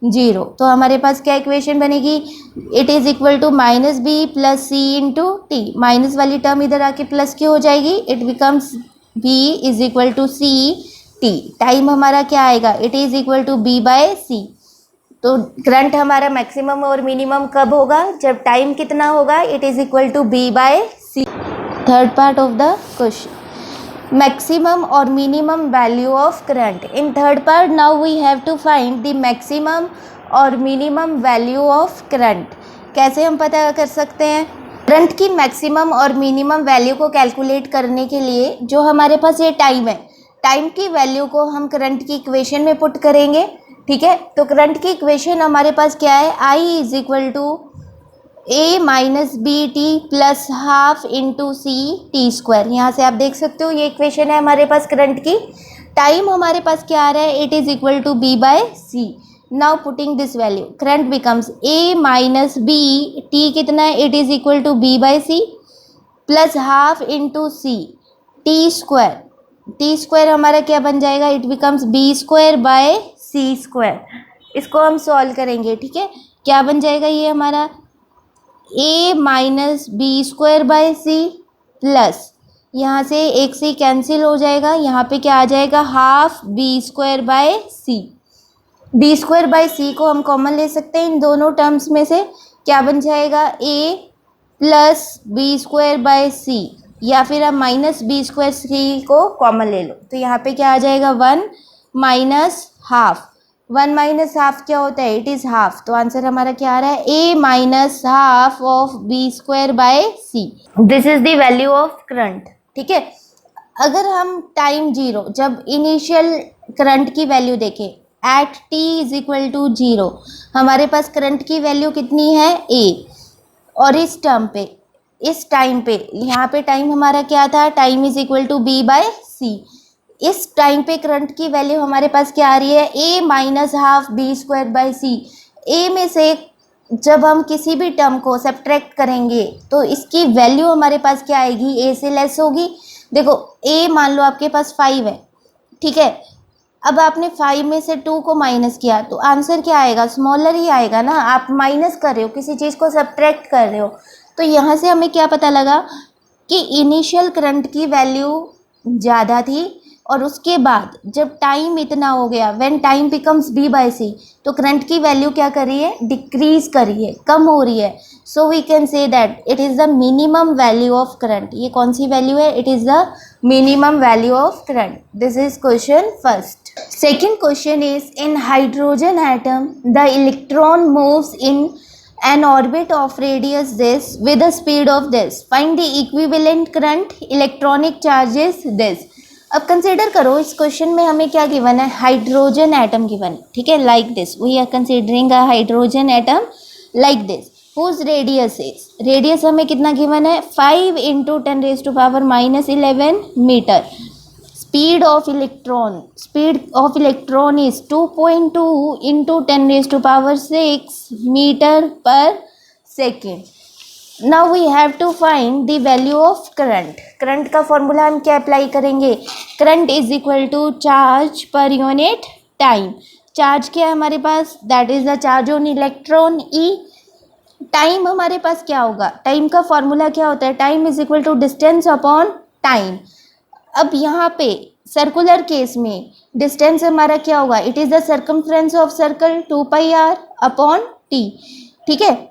0। तो हमारे पास क्या इक्वेशन बनेगी, it is equal to minus B plus C into T. माइनस वाली टर्म इधर आके प्लस की हो जाएगी, it becomes B is equal to C T. Time हमारा क्या आएगा, it is equal to b/c। तो करंट हमारा मैक्सिमम और मिनिमम कब होगा, जब टाइम कितना होगा, it is equal to b/c। Third part of the question, maximum or minimum value of current. In third part now we have to find the maximum और minimum value of current. कैसे हम पता कर सकते हैं, current की maximum और minimum value को कैलकुलेट करने के लिए जो हमारे पास ये टाइम है, टाइम की वैल्यू को हम करंट की इक्वेशन में पुट करेंगे। ठीक है, तो करंट की इक्वेशन हमारे पास क्या है, I is equal to a minus B T plus half into C T square. यहाँ से आप देख सकते हो ये इक्वेशन है हमारे पास करंट की। टाइम हमारे पास क्या आ रहा है, it is equal to b/c। Now putting this value, current becomes a minus B, T कितना है, it is equal to b/c plus half into C T square. T square हमारा क्या बन जाएगा, इट बिकम्स b²/c²। इसको हम solve करेंगे। ठीक है, क्या बन जाएगा ये हमारा, a माइनस b²/c प्लस यहाँ से एक से कैंसिल हो जाएगा, यहाँ पे क्या आ जाएगा, हाफ b²/c। b²/c को हम कॉमन ले सकते हैं इन दोनों टर्म्स में से, क्या बन जाएगा, a प्लस b²/c, या फिर आप माइनस b²c को कॉमन ले लो। तो यहाँ पे क्या आ जाएगा, 1 माइनस हाफ। 1 माइनस हाफ क्या होता है, इट इज़ हाफ। तो आंसर हमारा क्या आ रहा है, a minus half of b²/c। This is the value of current. ठीक है, अगर हम टाइम 0 जब इनिशियल करंट की वैल्यू देखें, at t is equal to 0 हमारे पास करंट की वैल्यू कितनी है, a। और इस टर्म पे, इस टाइम पे, यहाँ पे टाइम हमारा क्या था, time is equal to b/c। इस टाइम पे करंट की वैल्यू हमारे पास क्या आ रही है, a minus half b²/c। a में से जब हम किसी भी टर्म को सब्ट्रैक्ट करेंगे तो इसकी वैल्यू हमारे पास क्या आएगी, a से लेस होगी। देखो a मान लो आपके पास 5 है, ठीक है, अब आपने 5 में से 2 को माइनस किया तो आंसर क्या आएगा, स्मॉलर ही आएगा ना। आप माइनस कर रहे हो, किसी चीज़ को सब्ट्रैक्ट कर रहे हो। तो यहाँ से हमें क्या पता लगा कि इनिशियल करंट की वैल्यू ज़्यादा थी और उसके बाद जब टाइम इतना हो गया, व्हेन टाइम बिकम्स b/c, तो करंट की वैल्यू क्या कर रही है, डिक्रीज कर रही है, कम हो रही है। So we can say that it is the minimum value of current. ये कौन सी वैल्यू है, it is the minimum value of current. This is question first. Second question is, in hydrogen atom the electron moves in an orbit of radius this with the speed of this. Find the equivalent current, electronic charges this. अब consider करो इस question में हमें क्या given है, hydrogen atom given है। ठीक है, like this we are considering a hydrogen atom like this, whose radius is, radius हमें कितना गिवन है, 5 × 10⁻⁻11 metre. speed of electron is 2.2 into 10 raised to power 6 meter per second. Now we have to find the value of current. Current का formula हम क्या apply करेंगे? Current is equal to charge per unit time. Charge क्या है हमारे पास? That is the charge on electron E. Time हमारे पास क्या होगा? टाइम का फॉर्मूला क्या होता है? Time is equal to distance upon time. अब यहाँ पे सर्कुलर केस में डिस्टेंस हमारा क्या होगा? It is the circumference of circle 2πr upon T. ठीक है,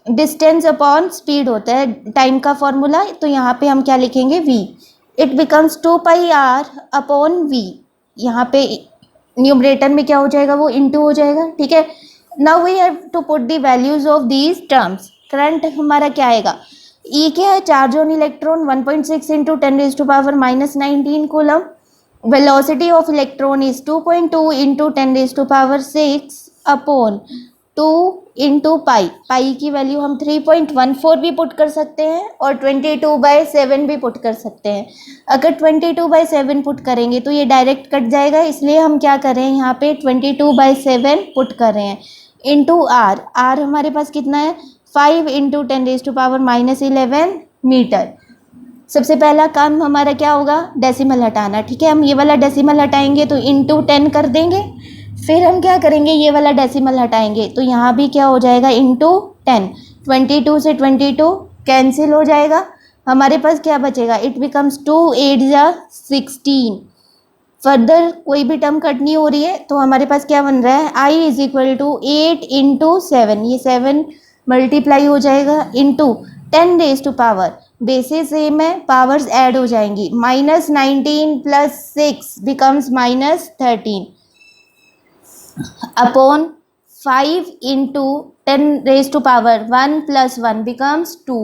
डिस्टेंस अपॉन स्पीड होता है टाइम का फॉर्मूला. तो यहाँ पे हम क्या लिखेंगे? v. It becomes 2πr upon v. यहाँ पे न्यूमरेटर में क्या हो जाएगा? वो इनटू हो जाएगा. ठीक है, now we have to put the values of these terms. Current हमारा क्या आएगा? ई क्या है? Charge on electron 1.6 into 10 raise to power -19 coulomb. Velocity of electron is 2.2 into 10 raise to power 6 upon 2 into pi. Pi की value हम 3.14 भी put कर सकते हैं और 22/7 भी पुट कर सकते हैं. अगर 22/7 पुट करेंगे तो ये डायरेक्ट कट जाएगा, इसलिए हम क्या कर रहे हैं? यहाँ पे 22/7 पुट कर रहे हैं इंटू आर. आर हमारे पास कितना है? 5 into 10 raise to power -11 metre. सबसे पहला काम हमारा क्या होगा? डेसिमल हटाना. ठीक है, हम ये वाला डेसिमल हटाएंगे तो इंटू 10 कर देंगे. फिर हम क्या करेंगे? ये वाला डेसिमल हटाएंगे तो यहाँ भी क्या हो जाएगा? इंटू 10. 22 से 22 कैंसिल हो जाएगा. हमारे पास क्या बचेगा? इट बिकम्स 2 8 जा 16. फर्दर कोई भी टर्म कट नहीं हो रही है तो हमारे पास क्या बन रहा है? I is equal to 8 into 7. ये 7 मल्टीप्लाई हो जाएगा into 10 raise to power. Basis same है, पावर्स ऐड हो जाएंगी. -19 plus 6 becomes -13 upon 5 into 10 raise to power 1 plus 1 becomes 2.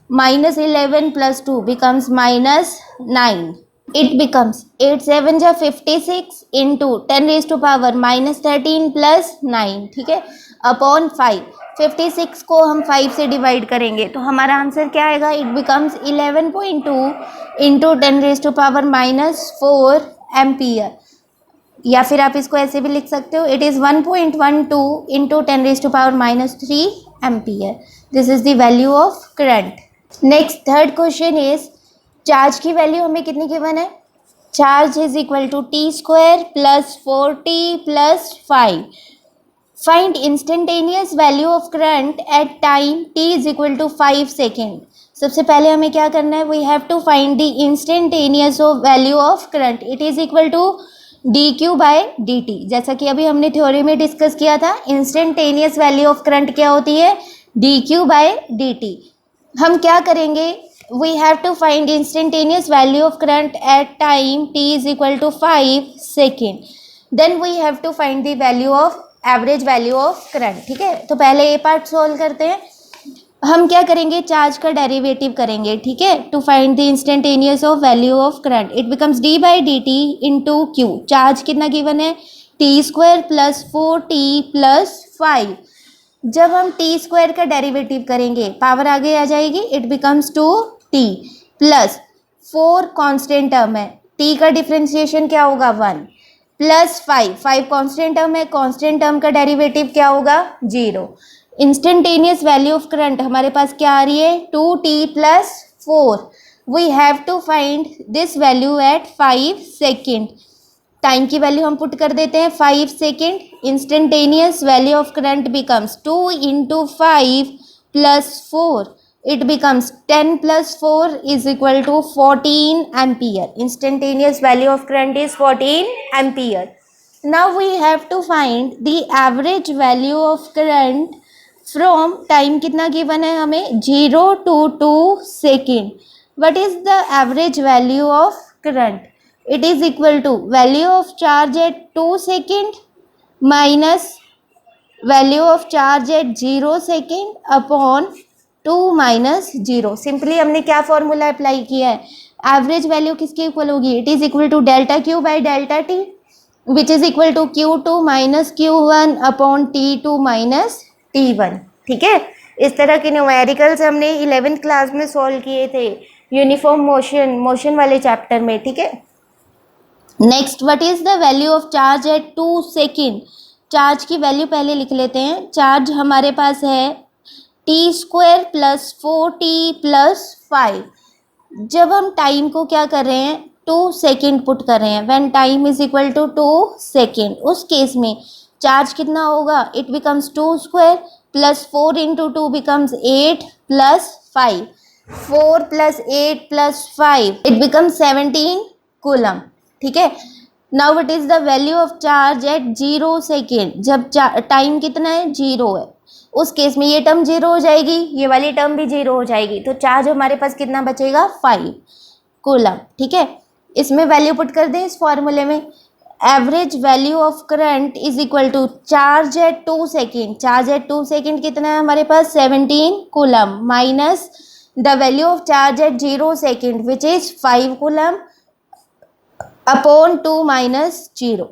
-11 plus 2 becomes -9. It becomes 8 7 जा 56 into 10 raise to power -13 plus 9. ठीक है, upon 5. 56 को हम 5 से डिवाइड करेंगे तो हमारा आंसर क्या आएगा? It becomes 11.2 into 10 raise to power -4 ampere. या फिर आप इसको ऐसे भी लिख सकते हो, it is 1.12 into 10 raise to power -3 ampere. This is the value of current. Next third question is, charge की वैल्यू हमें कितनी गिवन है? Charge is equal to t² plus 4t plus 5. Find instantaneous value of current at time t is equal to 5 second. सबसे पहले हमें क्या करना है? We have to find the instantaneous of value of current. It is equal to dq/dt. जैसा कि अभी हमने थ्योरी में डिस्कस किया था, इंस्टेंटेनियस वैल्यू ऑफ करंट क्या होती है? dq/dt. हम क्या करेंगे? We have to find instantaneous value of current at time t is equal to 5 second. Then we have to find the value of average value of current. ठीक है, तो पहले ये पार्ट सोल्व करते हैं. हम क्या करेंगे? चार्ज का डेरिवेटिव करेंगे. ठीक है, to find the instantaneous of value of current. It becomes d/dt into Q. Charge कितना गिवन है? t² plus 4t plus 5. जब हम t² का डेरिवेटिव करेंगे पावर आगे आ जाएगी. It becomes 2t plus 4 constant term है. t का डिफ्रेंशिएशन क्या होगा? 1 प्लस 5 कॉन्स्टेंट टर्म है. कॉन्स्टेंट टर्म का डेरिवेटिव क्या होगा? 0. इंस्टेंटेनियस वैल्यू ऑफ करंट हमारे पास क्या आ रही है? 2t plus 4. We have to find this value at 5 second. Time की वैल्यू हम पुट कर देते हैं 5 second. Instantaneous value of current becomes 2 into 5 plus 4. It becomes 10 plus 4 is equal to 14 ampere. Instantaneous value of current is 14 ampere. Now we have to find the average value of current from time. कितना given है हमें? 0 to 2 second. What is the average value of current? It is equal to value of charge at 2 second minus value of charge at 0 second upon 2 minus 0. Simply हमने क्या formula apply किया है? Average value किसके equal होगी? It is equal to ΔQ by ΔT which is equal to Q2 minus Q1 upon T2 minus T1. ठीक है, इस तरह के न्यूमेरिकल्स हमने 11th क्लास में सॉल्व किए थे यूनिफॉर्म मोशन वाले चैप्टर में. ठीक है, next, what is the value of charge at 2 second. Charge की वैल्यू पहले लिख लेते हैं। चार्ज हमारे पास है T square plus 4t plus 5। जब हम टाइम को क्या कर रहे हैं, 2 सेकेंड पुट कर रहे हैं, when time is equal to 2 second, उस केस में चार्ज कितना होगा, it becomes 2 square plus 4 into 2 becomes 8 plus 5, 4 plus 8 plus 5, it becomes 17 coulomb. ठीक है। Now what is the value of charge at 0 second. जब टाइम कितना है, 0 है, उस केस में ये टर्म 0 हो जाएगी, ये वाली टर्म भी 0 हो जाएगी, तो चार्ज हमारे पास कितना बचेगा, 5 कूलम। ठीक है। इसमें वैल्यू पुट कर दें इस फॉर्मूले में। Average value of current is equal to charge at 2 second. Charge at 2 second कितना है हमारे पास, 17 coulomb, minus the value of charge at 0 second which is 5 coulomb upon 2 minus 0,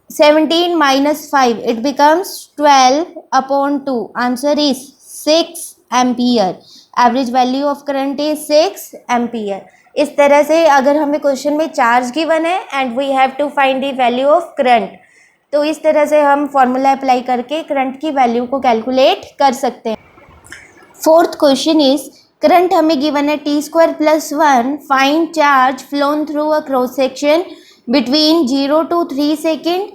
17 minus 5, it becomes 12 upon 2. Answer is 6 ampere. Average value of current is 6 ampere. इस तरह से अगर हमें question में चार्ज गिवन है and we have to find the value of current, तो इस तरह से हम फॉर्मूला अप्लाई करके करंट की वैल्यू को कैलकुलेट कर सकते हैं। फोर्थ क्वेश्चन इज, करंट हमें गिवन है T square plus 1, find charge flown through a cross section between 0 to 3 सेकेंड,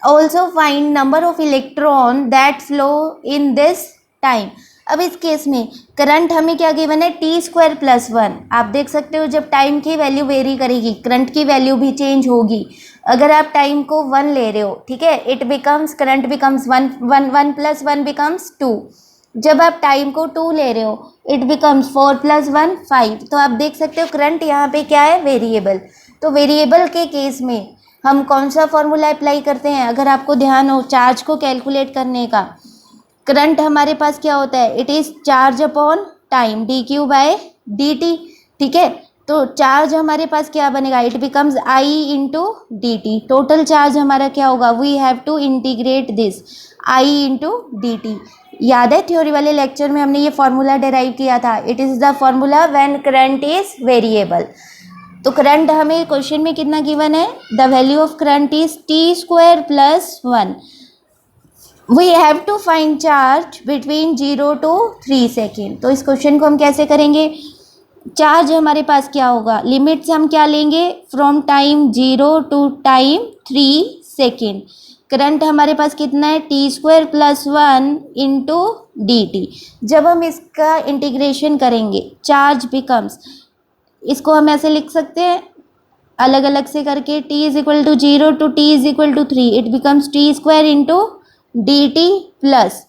also find number of electron that flow in this time। अब इस केस में करंट हमें क्या गिवन है, टी स्क्वायर प्लस 1। आप देख सकते हो जब टाइम की वैल्यू वेरी करेगी करंट की वैल्यू भी चेंज होगी। अगर आप टाइम को 1 ले रहे हो, ठीक है, it becomes, current becomes 1, 1 1 plus 1 becomes 2। जब आप टाइम को 2 ले रहे हो, इट बिकम्स 4 प्लस 1 5। तो आप देख सकते हो करंट यहाँ पे क्या है, वेरिएबल। तो वेरिएबल के केस में हम कौन सा फॉर्मूला अप्लाई करते हैं, अगर आपको ध्यान हो चार्ज को कैलकुलेट करने का, करंट हमारे पास क्या होता है, it is charge upon time, D Q by D T. ठीक है। तो चार्ज हमारे पास क्या बनेगा, it becomes I into D T. Total charge हमारा क्या होगा, we have to integrate this, I into D T. याद है थ्योरी वाले लेक्चर में हमने ये फॉर्मूला डिराइव किया था, it is the formula when current is variable. तो करंट हमें क्वेश्चन में कितना गिवन है, the value of current is T square plus 1। We have to find charge between 0 to 3 second. तो इस क्वेश्चन को हम कैसे करेंगे, चार्ज हमारे पास क्या होगा, लिमिट्स हम क्या लेंगे, from time 0 to time 3 second. Current हमारे पास कितना है, T square plus 1 into D T. जब हम इसका इंटीग्रेशन करेंगे, चार्ज बिकम्स, इसको हम ऐसे लिख सकते हैं अलग अलग से करके, t is equal to 0 to t is equal to 3, it becomes T square into D T plus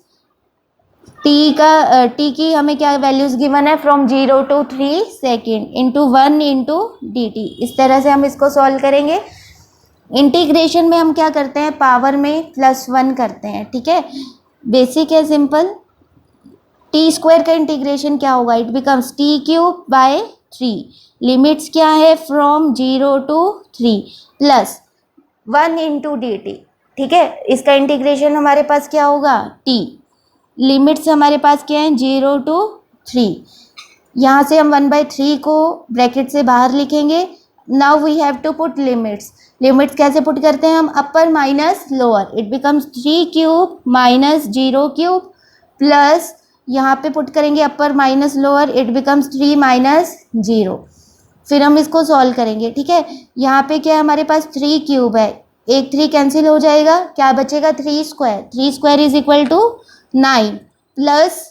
t की हमें क्या वैल्यूज गिवन है, from 0 to 3 second into 1 into D T. इस तरह से हम इसको सॉल्व करेंगे। इंटीग्रेशन में हम क्या करते हैं, पावर में +1 करते हैं। ठीक है, बेसिक है, सिंपल। टी स्क्वायर का इंटीग्रेशन क्या होगा, it becomes T cube by 3, limits क्या है, from 0 to 3 plus 1 into D T. ठीक है, इसका इंटीग्रेशन हमारे पास क्या होगा, t, लिमिट्स हमारे पास क्या है, 0 to 3। यहाँ से हम 1/3 को ब्रैकेट से बाहर लिखेंगे। Now we have to put limits. Limits कैसे पुट करते हैं हम, upper minus lower, it becomes 3 cube minus 0 cube plus, यहाँ पे पुट करेंगे upper minus lower, it becomes 3 minus 0। फिर हम इसको सॉल्व करेंगे। ठीक है, यहाँ पे क्या है हमारे पास, 3 क्यूब है, एक 3 कैंसिल हो जाएगा, क्या बचेगा, 3 square. 3 square is equal to 9 plus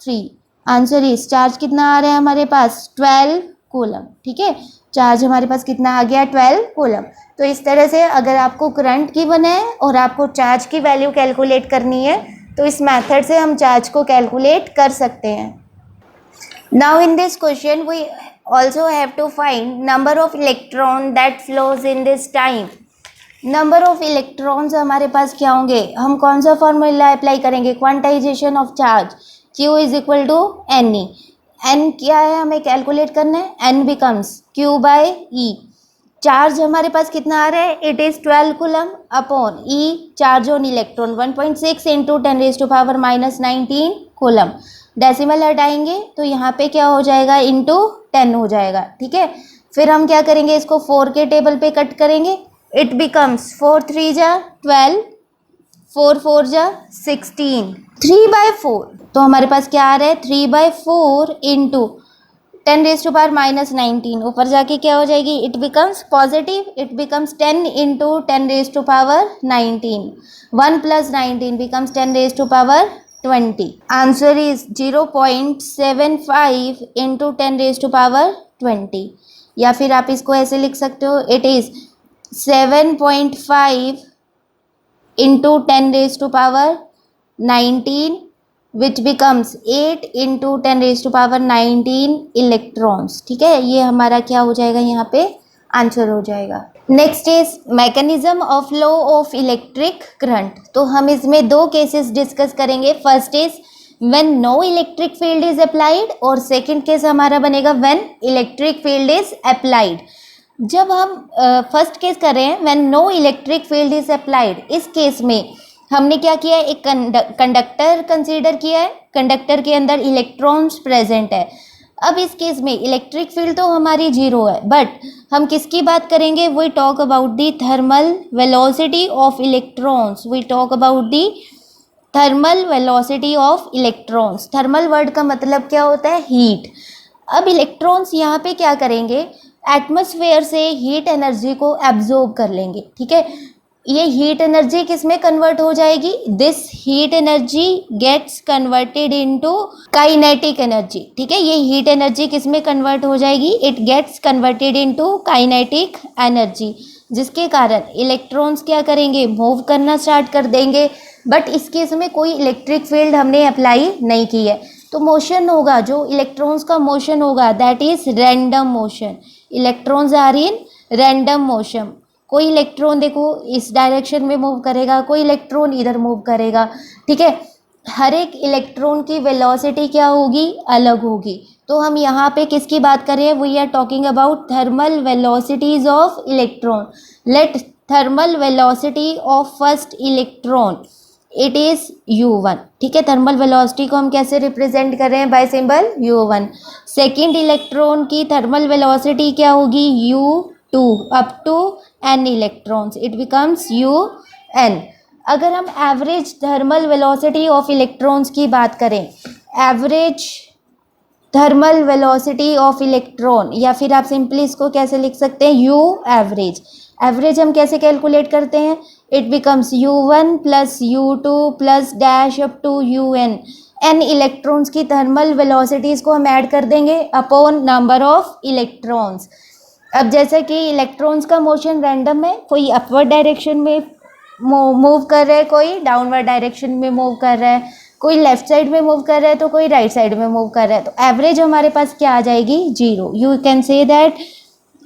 3। Answer is, charge कितना आ रहा है हमारे पास, 12 कूलम। ठीक है, चार्ज हमारे पास कितना आ गया, 12 कूलम। तो इस तरह से अगर आपको करंट गिवन है और आपको चार्ज की वैल्यू कैलकुलेट करनी है, तो इस मेथड से हम चार्ज को कैलकुलेट कर सकते हैं। Now in this question we also have to find number of electron that flows in this time. Number of electrons हमारे पास क्या होंगे, हम कौन सा फॉर्मूला अप्लाई करेंगे, quantization of charge, Q is equal to N E. N क्या है हमें कैलकुलेट करना है, N becomes Q by E. Charge हमारे पास कितना आ रहा है, it is 12 coulomb upon E, charge on electron 1.6 into 10⁻⁻19 coulomb. Decimal हटाएंगे तो यहाँ पे क्या हो जाएगा, इंटू 10 हो जाएगा। ठीक है, फिर हम क्या करेंगे, इसको 4 के टेबल पे कट करेंगे, it becomes 4 3 जा 12, 4 4 जा 16, 3/4। तो हमारे पास क्या आ रहा है 3/4 इंटू 10⁻⁻19। ऊपर जाके क्या हो जाएगी, it becomes positive, it becomes 10 into 10⁻19। 1 + 19 becomes 10⁻20। Answer is 0.75 into 10⁻20। या फिर आप इसको ऐसे लिख सकते हो, it is 7.5 into 10⁻19 which becomes 8 into 10⁻19 electrons. ठीक है, ये हमारा क्या हो जाएगा, यहाँ पे आंसर हो जाएगा। Next is mechanism of law of electric current. तो हम इसमें दो केसेस डिस्कस करेंगे। First is when no electric field is applied, और सेकंड केस हमारा बनेगा when electric field is applied. जब हम फर्स्ट केस कर रहे हैं when no electric field is applied, इस केस में हमने क्या किया है, एक कंडक्टर कंसीडर किया है, कंडक्टर के अंदर इलेक्ट्रॉन्स प्रेजेंट है। अब इस केस में इलेक्ट्रिक फील्ड तो हमारी जीरो है, बट हम किसकी बात करेंगे, we talk about the thermal velocity of electrons. We talk about the thermal velocity of electrons. Thermal word का मतलब क्या होता है, हीट। अब इलेक्ट्रॉन्स यहाँ पे क्या करेंगे, एटमॉस्फेयर से हीट एनर्जी को एब्जॉर्ब कर लेंगे। ठीक है, ये हीट एनर्जी किस में कन्वर्ट हो जाएगी, this heat energy gets converted into kinetic energy. ठीक है, ये हीट एनर्जी किस में कन्वर्ट हो जाएगी, it gets converted into kinetic energy, जिसके कारण इलेक्ट्रॉन्स क्या करेंगे, मूव करना स्टार्ट कर देंगे। बट इस केस में कोई इलेक्ट्रिक फील्ड हमने अप्लाई नहीं की है, तो मोशन होगा, जो इलेक्ट्रॉन्स का मोशन होगा that is random motion. Electrons are in random motion. कोई इलेक्ट्रॉन देखो इस डायरेक्शन में मूव करेगा, कोई इलेक्ट्रॉन इधर मूव करेगा। ठीक है, हर एक इलेक्ट्रॉन की वेलोसिटी क्या होगी, अलग होगी। तो हम यहाँ पे किसकी बात करें, we are talking about thermal velocities of electron. Let thermal velocity of first electron it is u1। ठीक है, थर्मल वेलोसिटी को हम कैसे रिप्रेजेंट कर रहे हैं, by symbol u1। Second electron की थर्मल वेलोसिटी क्या होगी, u2 up to n electrons, it becomes un। अगर हम average thermal velocity of electrons की बात करें, average thermal velocity of electron, या फिर आप सिंपली इसको कैसे लिख सकते हैं, u एवरेज। एवरेज हम कैसे कैलकुलेट करते हैं, it becomes u1 plus u2 plus dash up to un। n electrons की थर्मल वेलोसिटीज़ को हम ऐड कर देंगे अपॉन नंबर ऑफ इलेक्ट्रॉन्स। अब जैसा कि इलेक्ट्रॉन्स का मोशन रैंडम है, कोई अपवर्ड डायरेक्शन में मूव कर रहा है, कोई डाउनवर्ड डायरेक्शन में मूव कर रहा है, कोई लेफ्ट साइड में मूव कर रहा है तो कोई राइट साइड में मूव कर रहा है, तो एवरेज हमारे पास क्या आ जाएगी, zero. You can say that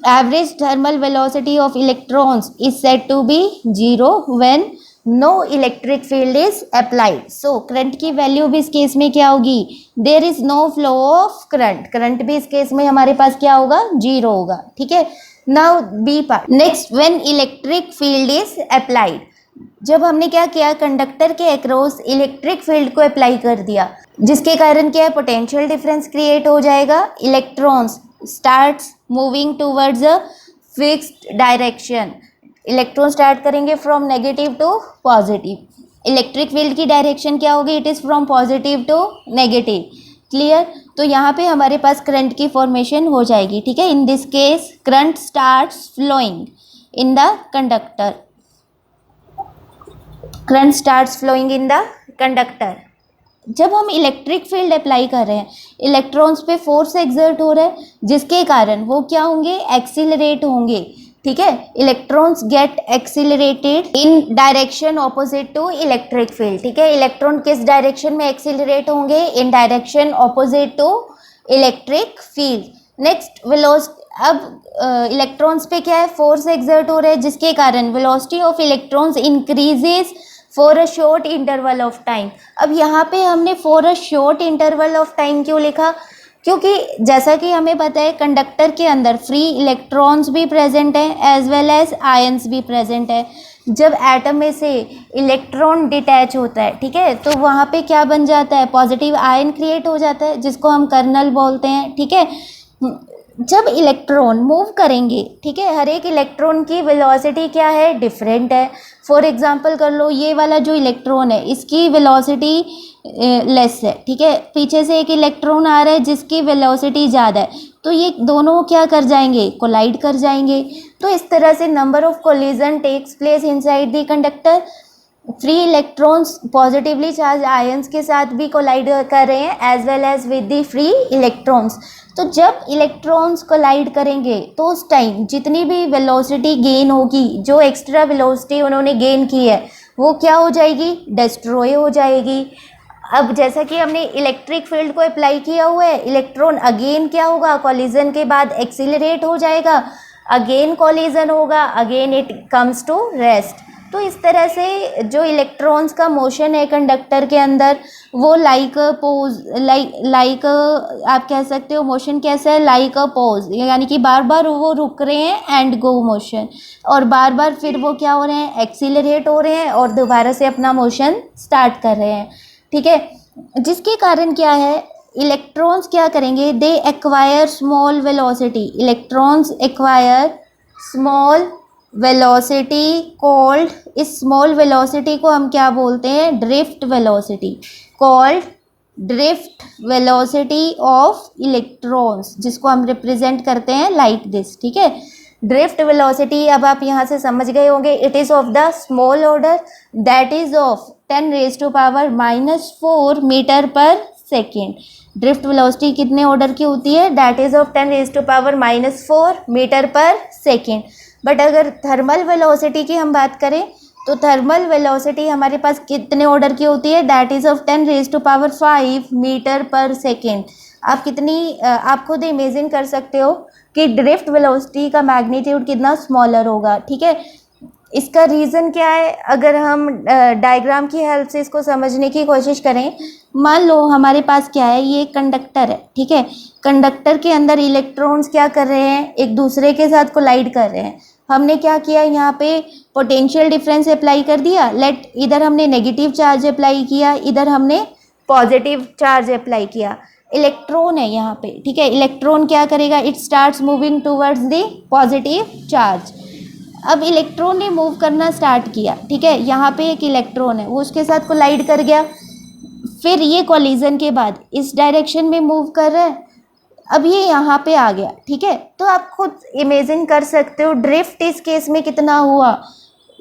average thermal velocity of electrons is said to be zero when no electric field is applied. So current की वैल्यू भी इस केस में क्या होगी, there is no flow of current. Current भी इस case में हमारे पास क्या होगा, जीरो होगा। ठीक है, now B part. Next, when electric field is applied, जब हमने क्या किया, कंडक्टर के अक्रॉस इलेक्ट्रिक फील्ड को अप्लाई कर दिया, जिसके कारण क्या है, पोटेंशियल डिफरेंस क्रिएट हो जाएगा। Electrons starts moving towards a fixed direction. Electron start करेंगे from negative to positive. Electric field की डायरेक्शन क्या होगी, it is from positive to negative. Clear, तो यहाँ पे हमारे पास करंट की फॉर्मेशन हो जाएगी। ठीक है, in this case current starts flowing in the conductor. Current starts flowing in the conductor. जब हम इलेक्ट्रिक फील्ड अप्लाई कर रहे हैं, इलेक्ट्रॉन्स पे फोर्स एक्सर्ट हो रहा है, जिसके कारण वो क्या होंगे, एक्सीलरेट होंगे। ठीक है, electrons get accelerated in direction opposite to electric field. ठीक है, इलेक्ट्रॉन किस डायरेक्शन में एक्सीलरेट होंगे, in direction opposite to electric field. Next, velocity. अब इलेक्ट्रॉन्स पे क्या है, फोर्स एक्सर्ट हो रहा है, जिसके कारण velocity of electrons increases for a short interval of time. अब यहाँ पे हमने for a short interval of time क्यों लिखा, क्योंकि जैसा कि हमें पता है कंडक्टर के अंदर फ्री इलेक्ट्रॉन्स भी प्रेजेंट हैं एज वेल एज आयंस भी प्रेजेंट है। जब एटम में से इलेक्ट्रॉन डिटैच होता है, ठीक है, तो वहाँ पे क्या बन जाता है, पॉजिटिव आयन क्रिएट हो जाता है, जिसको हम कर्नल बोलते हैं। ठीक है, जब इलेक्ट्रॉन मूव करेंगे, ठीक है, हर एक इलेक्ट्रॉन की वेलोसिटी क्या है, डिफरेंट है। फॉर एग्जांपल कर लो, ये वाला जो इलेक्ट्रॉन है इसकी वेलोसिटी लेस है, ठीक है, पीछे से एक इलेक्ट्रॉन आ रहा है जिसकी वेलोसिटी ज़्यादा है, तो ये दोनों क्या कर जाएंगे, कोलाइड कर जाएंगे। तो इस तरह से number of collision takes place inside the conductor. Free electrons positively charge ions के साथ भी कोलाइड कर रहे हैं as well as with the free electrons. तो जब इलेक्ट्रॉन्स कोलाइड करेंगे तो उस टाइम जितनी भी वेलोसिटी गेन होगी, जो एक्स्ट्रा वेलोसिटी उन्होंने गेन की है, वो क्या हो जाएगी, डिस्ट्रॉय हो जाएगी। अब जैसा कि हमने इलेक्ट्रिक फील्ड को अप्लाई किया हुआ है, इलेक्ट्रॉन अगेन क्या होगा, कॉलिजन के बाद एक्सीलरेट हो जाएगा, अगेन कॉलिजन होगा, again it comes to rest. तो इस तरह से जो इलेक्ट्रॉन्स का मोशन है कंडक्टर के अंदर, वो लाइक आप कह सकते हो मोशन कैसा है, लाइक अ पोज, यानी कि बार बार वो रुक रहे हैं एंड गो मोशन, और बार बार फिर वो क्या हो रहे हैं, एक्सीलरेट हो रहे हैं और दोबारा से अपना मोशन स्टार्ट कर रहे हैं, ठीक है। जिसके कारण क्या है, इलेक्ट्रॉन्स क्या करेंगे, they acquire small velocity, electrons acquire small velocity called, इस स्मॉल वेलोसिटी को हम क्या बोलते हैं, drift velocity, called drift velocity of electrons, जिसको हम रिप्रेजेंट करते हैं लाइक दिस, ठीक है। ड्रिफ्ट वेलोसिटी अब आप यहाँ से समझ गए होंगे, it is of the small order, that is of 10⁻⁻⁴ metre per second. Drift velocity कितने ऑर्डर की होती है, that is of 10⁻⁻⁴ metre per second. But अगर थर्मल वेलोसिटी की हम बात करें तो थर्मल वेलोसिटी हमारे पास कितने ऑर्डर की होती है, that is of 10⁵ metre per second. आप कितनी आप खुद इमेजिन कर सकते हो कि ड्रिफ्ट वेलोसिटी का मैग्नीट्यूड कितना स्मॉलर होगा, ठीक है। इसका रीज़न क्या है, अगर हम डायग्राम की हेल्प से इसको समझने की कोशिश करें, मान लो हमारे पास क्या है, ये कंडक्टर है, ठीक है, कंडक्टर के अंदर इलेक्ट्रॉन्स क्या कर रहे हैं, एक दूसरे के साथ कोलाइड कर रहे हैं। हमने क्या किया, यहाँ पे पोटेंशियल डिफरेंस अप्लाई कर दिया, लेट इधर हमने नेगेटिव चार्ज अप्लाई किया, इधर हमने पॉजिटिव चार्ज अप्लाई किया। इलेक्ट्रॉन है यहाँ पे, ठीक है, इलेक्ट्रॉन क्या करेगा, it starts moving towards the positive charge. अब इलेक्ट्रॉन ने मूव करना स्टार्ट किया, ठीक है, यहाँ पे एक इलेक्ट्रॉन है, वो उसके साथ कोलाइड कर गया, फिर ये कॉलिजन के बाद इस डायरेक्शन में मूव कर रहा है, अब ये यहाँ पे आ गया, ठीक है। तो आप खुद इमेजिन कर सकते हो ड्रिफ्ट इस केस में कितना हुआ,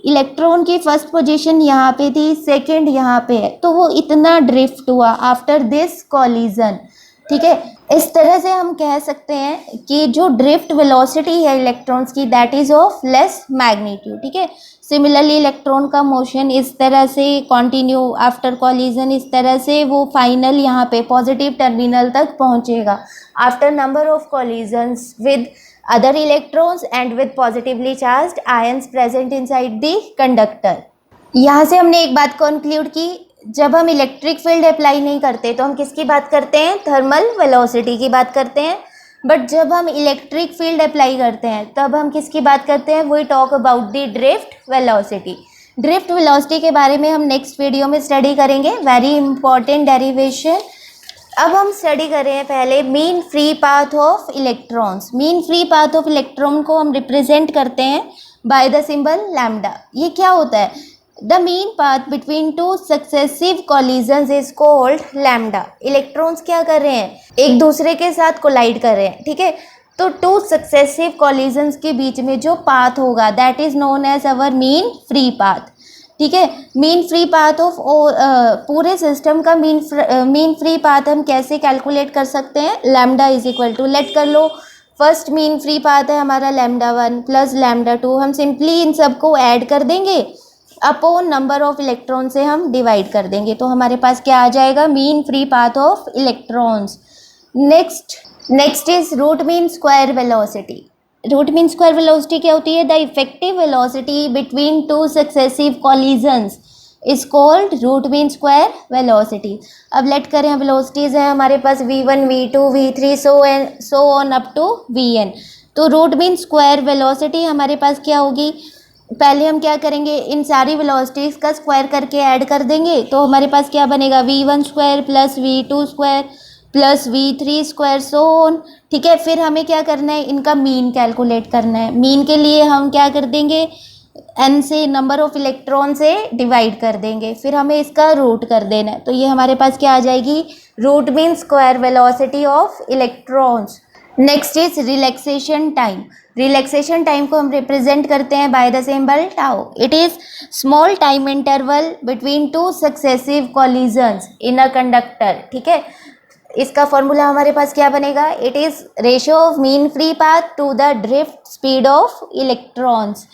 इलेक्ट्रॉन की फर्स्ट पोजीशन यहाँ पे थी, सेकंड यहाँ पे है, तो वो इतना ड्रिफ्ट हुआ आफ्टर दिस कॉलिजन, ठीक है। इस तरह से हम कह सकते हैं कि जो ड्रिफ्ट वेलोसिटी है इलेक्ट्रॉन्स की, that is of less magnitude, ठीक है। सिमिलरली इलेक्ट्रॉन का मोशन इस तरह से कंटिन्यू आफ्टर कॉलिजन, इस तरह से वो फाइनल यहाँ पे पॉजिटिव टर्मिनल तक पहुँचेगा after number of collisions with other electrons and with positively charged ions present inside the conductor। यहाँ से हमने एक बात कंक्लूड की, जब हम इलेक्ट्रिक फील्ड अप्लाई नहीं करते तो हम किसकी बात करते हैं, थर्मल वेलोसिटी की बात करते हैं। बट जब हम इलेक्ट्रिक फील्ड अप्लाई करते हैं तब हम किसकी बात करते हैं, we talk about the drift velocity. Drift velocity के बारे में हम नेक्स्ट वीडियो में स्टडी करेंगे, वेरी इंपॉर्टेंट डेरिवेशन। अब हम स्टडी कर रहे हैं पहले mean free path of electrons. Mean free path of electron को हम रिप्रेजेंट करते हैं बाय द सिंबल लैम्डा। ये क्या होता है, the mean path between two successive collisions is called lambda. Electrons क्या कर रहे हैं, एक दूसरे के साथ कोलाइड कर रहे हैं, ठीक है। तो टू सक्सेसिव कॉलिजन्स के बीच में जो पाथ होगा that is known as our mean free path, ठीक है। मीन फ्री पाथ ऑफ पूरे सिस्टम का मीन फ्री पाथ हम कैसे कैलकुलेट कर सकते हैं, lambda is equal to, let कर लो फर्स्ट मीन फ्री पाथ है हमारा λ1 प्लस λ2, हम सिंपली इन सबको ऐड कर देंगे, अपॉन नंबर ऑफ इलेक्ट्रॉन से हम डिवाइड कर देंगे, तो हमारे पास क्या आ जाएगा, mean free path of electrons. Next is root mean square velocity. Root mean square velocity क्या होती है, the effective velocity between two successive collisions is called root mean square velocity. अब लेट करें वेलोसिटीज़ है हमारे पास v1 v2 v3 so on up to vn। तो root mean square velocity हमारे पास क्या होगी, पहले हम क्या करेंगे, इन सारी वेलोसिटीज़ का स्क्वायर करके ऐड कर देंगे, तो हमारे पास क्या बनेगा, v1 square plus v2 square plus V3 square so on. ठीक है, फिर हमें क्या करना है, इनका मीन कैलकुलेट करना है। मीन के लिए हम क्या कर देंगे, n से नंबर ऑफ इलेक्ट्रॉन से डिवाइड कर देंगे, फिर हमें इसका रूट कर देना है। तो ये हमारे पास क्या आ जाएगी, root mean square velocity of electrons. Next is relaxation time. Relaxation time को हम रिप्रेजेंट करते हैं by the symbol tau. It is small time interval between two successive collisions in a conductor. ठीक है, इसका फॉर्मूला हमारे पास क्या बनेगा, it is ratio of mean free path to the drift speed of electrons.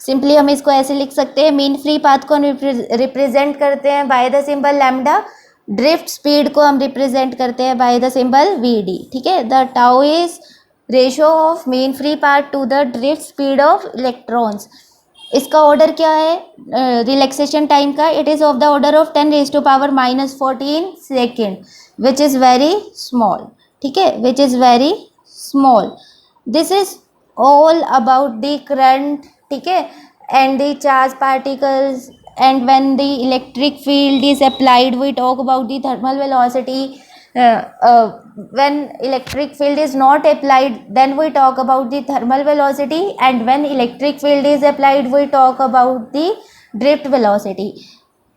Simply हम इसको ऐसे लिख सकते हैं, मीन फ्री पाथ को रिप्रेजेंट करते हैं by the symbol lambda, drift speed को हम रिप्रेजेंट करते हैं by the symbol V D. ठीक है, the tau is ratio of mean free path to the drift speed of electrons. इसका ऑर्डर क्या है रिलैक्सेशन टाइम का, it is of the order of 10⁻⁻14 second, which is very small. ठीक है, which is very small. This is all about the current, ठीक है, and the charge particles, and when the electric field is applied we talk about the thermal velocity. When electric field is not applied then we talk about the thermal velocity, and when electric field is applied we talk about the drift velocity.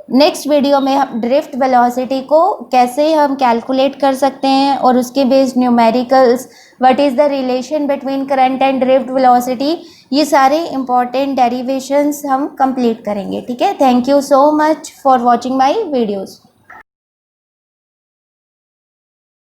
Next video में हम drift velocity को कैसे हम calculate कर सकते हैं और उसके based numericals, what is the relation between current and drift velocity, ये सारे इंपॉर्टेंट डेरिवेशंस हम कंप्लीट करेंगे। ठीक है, thank you so much for watching my videos.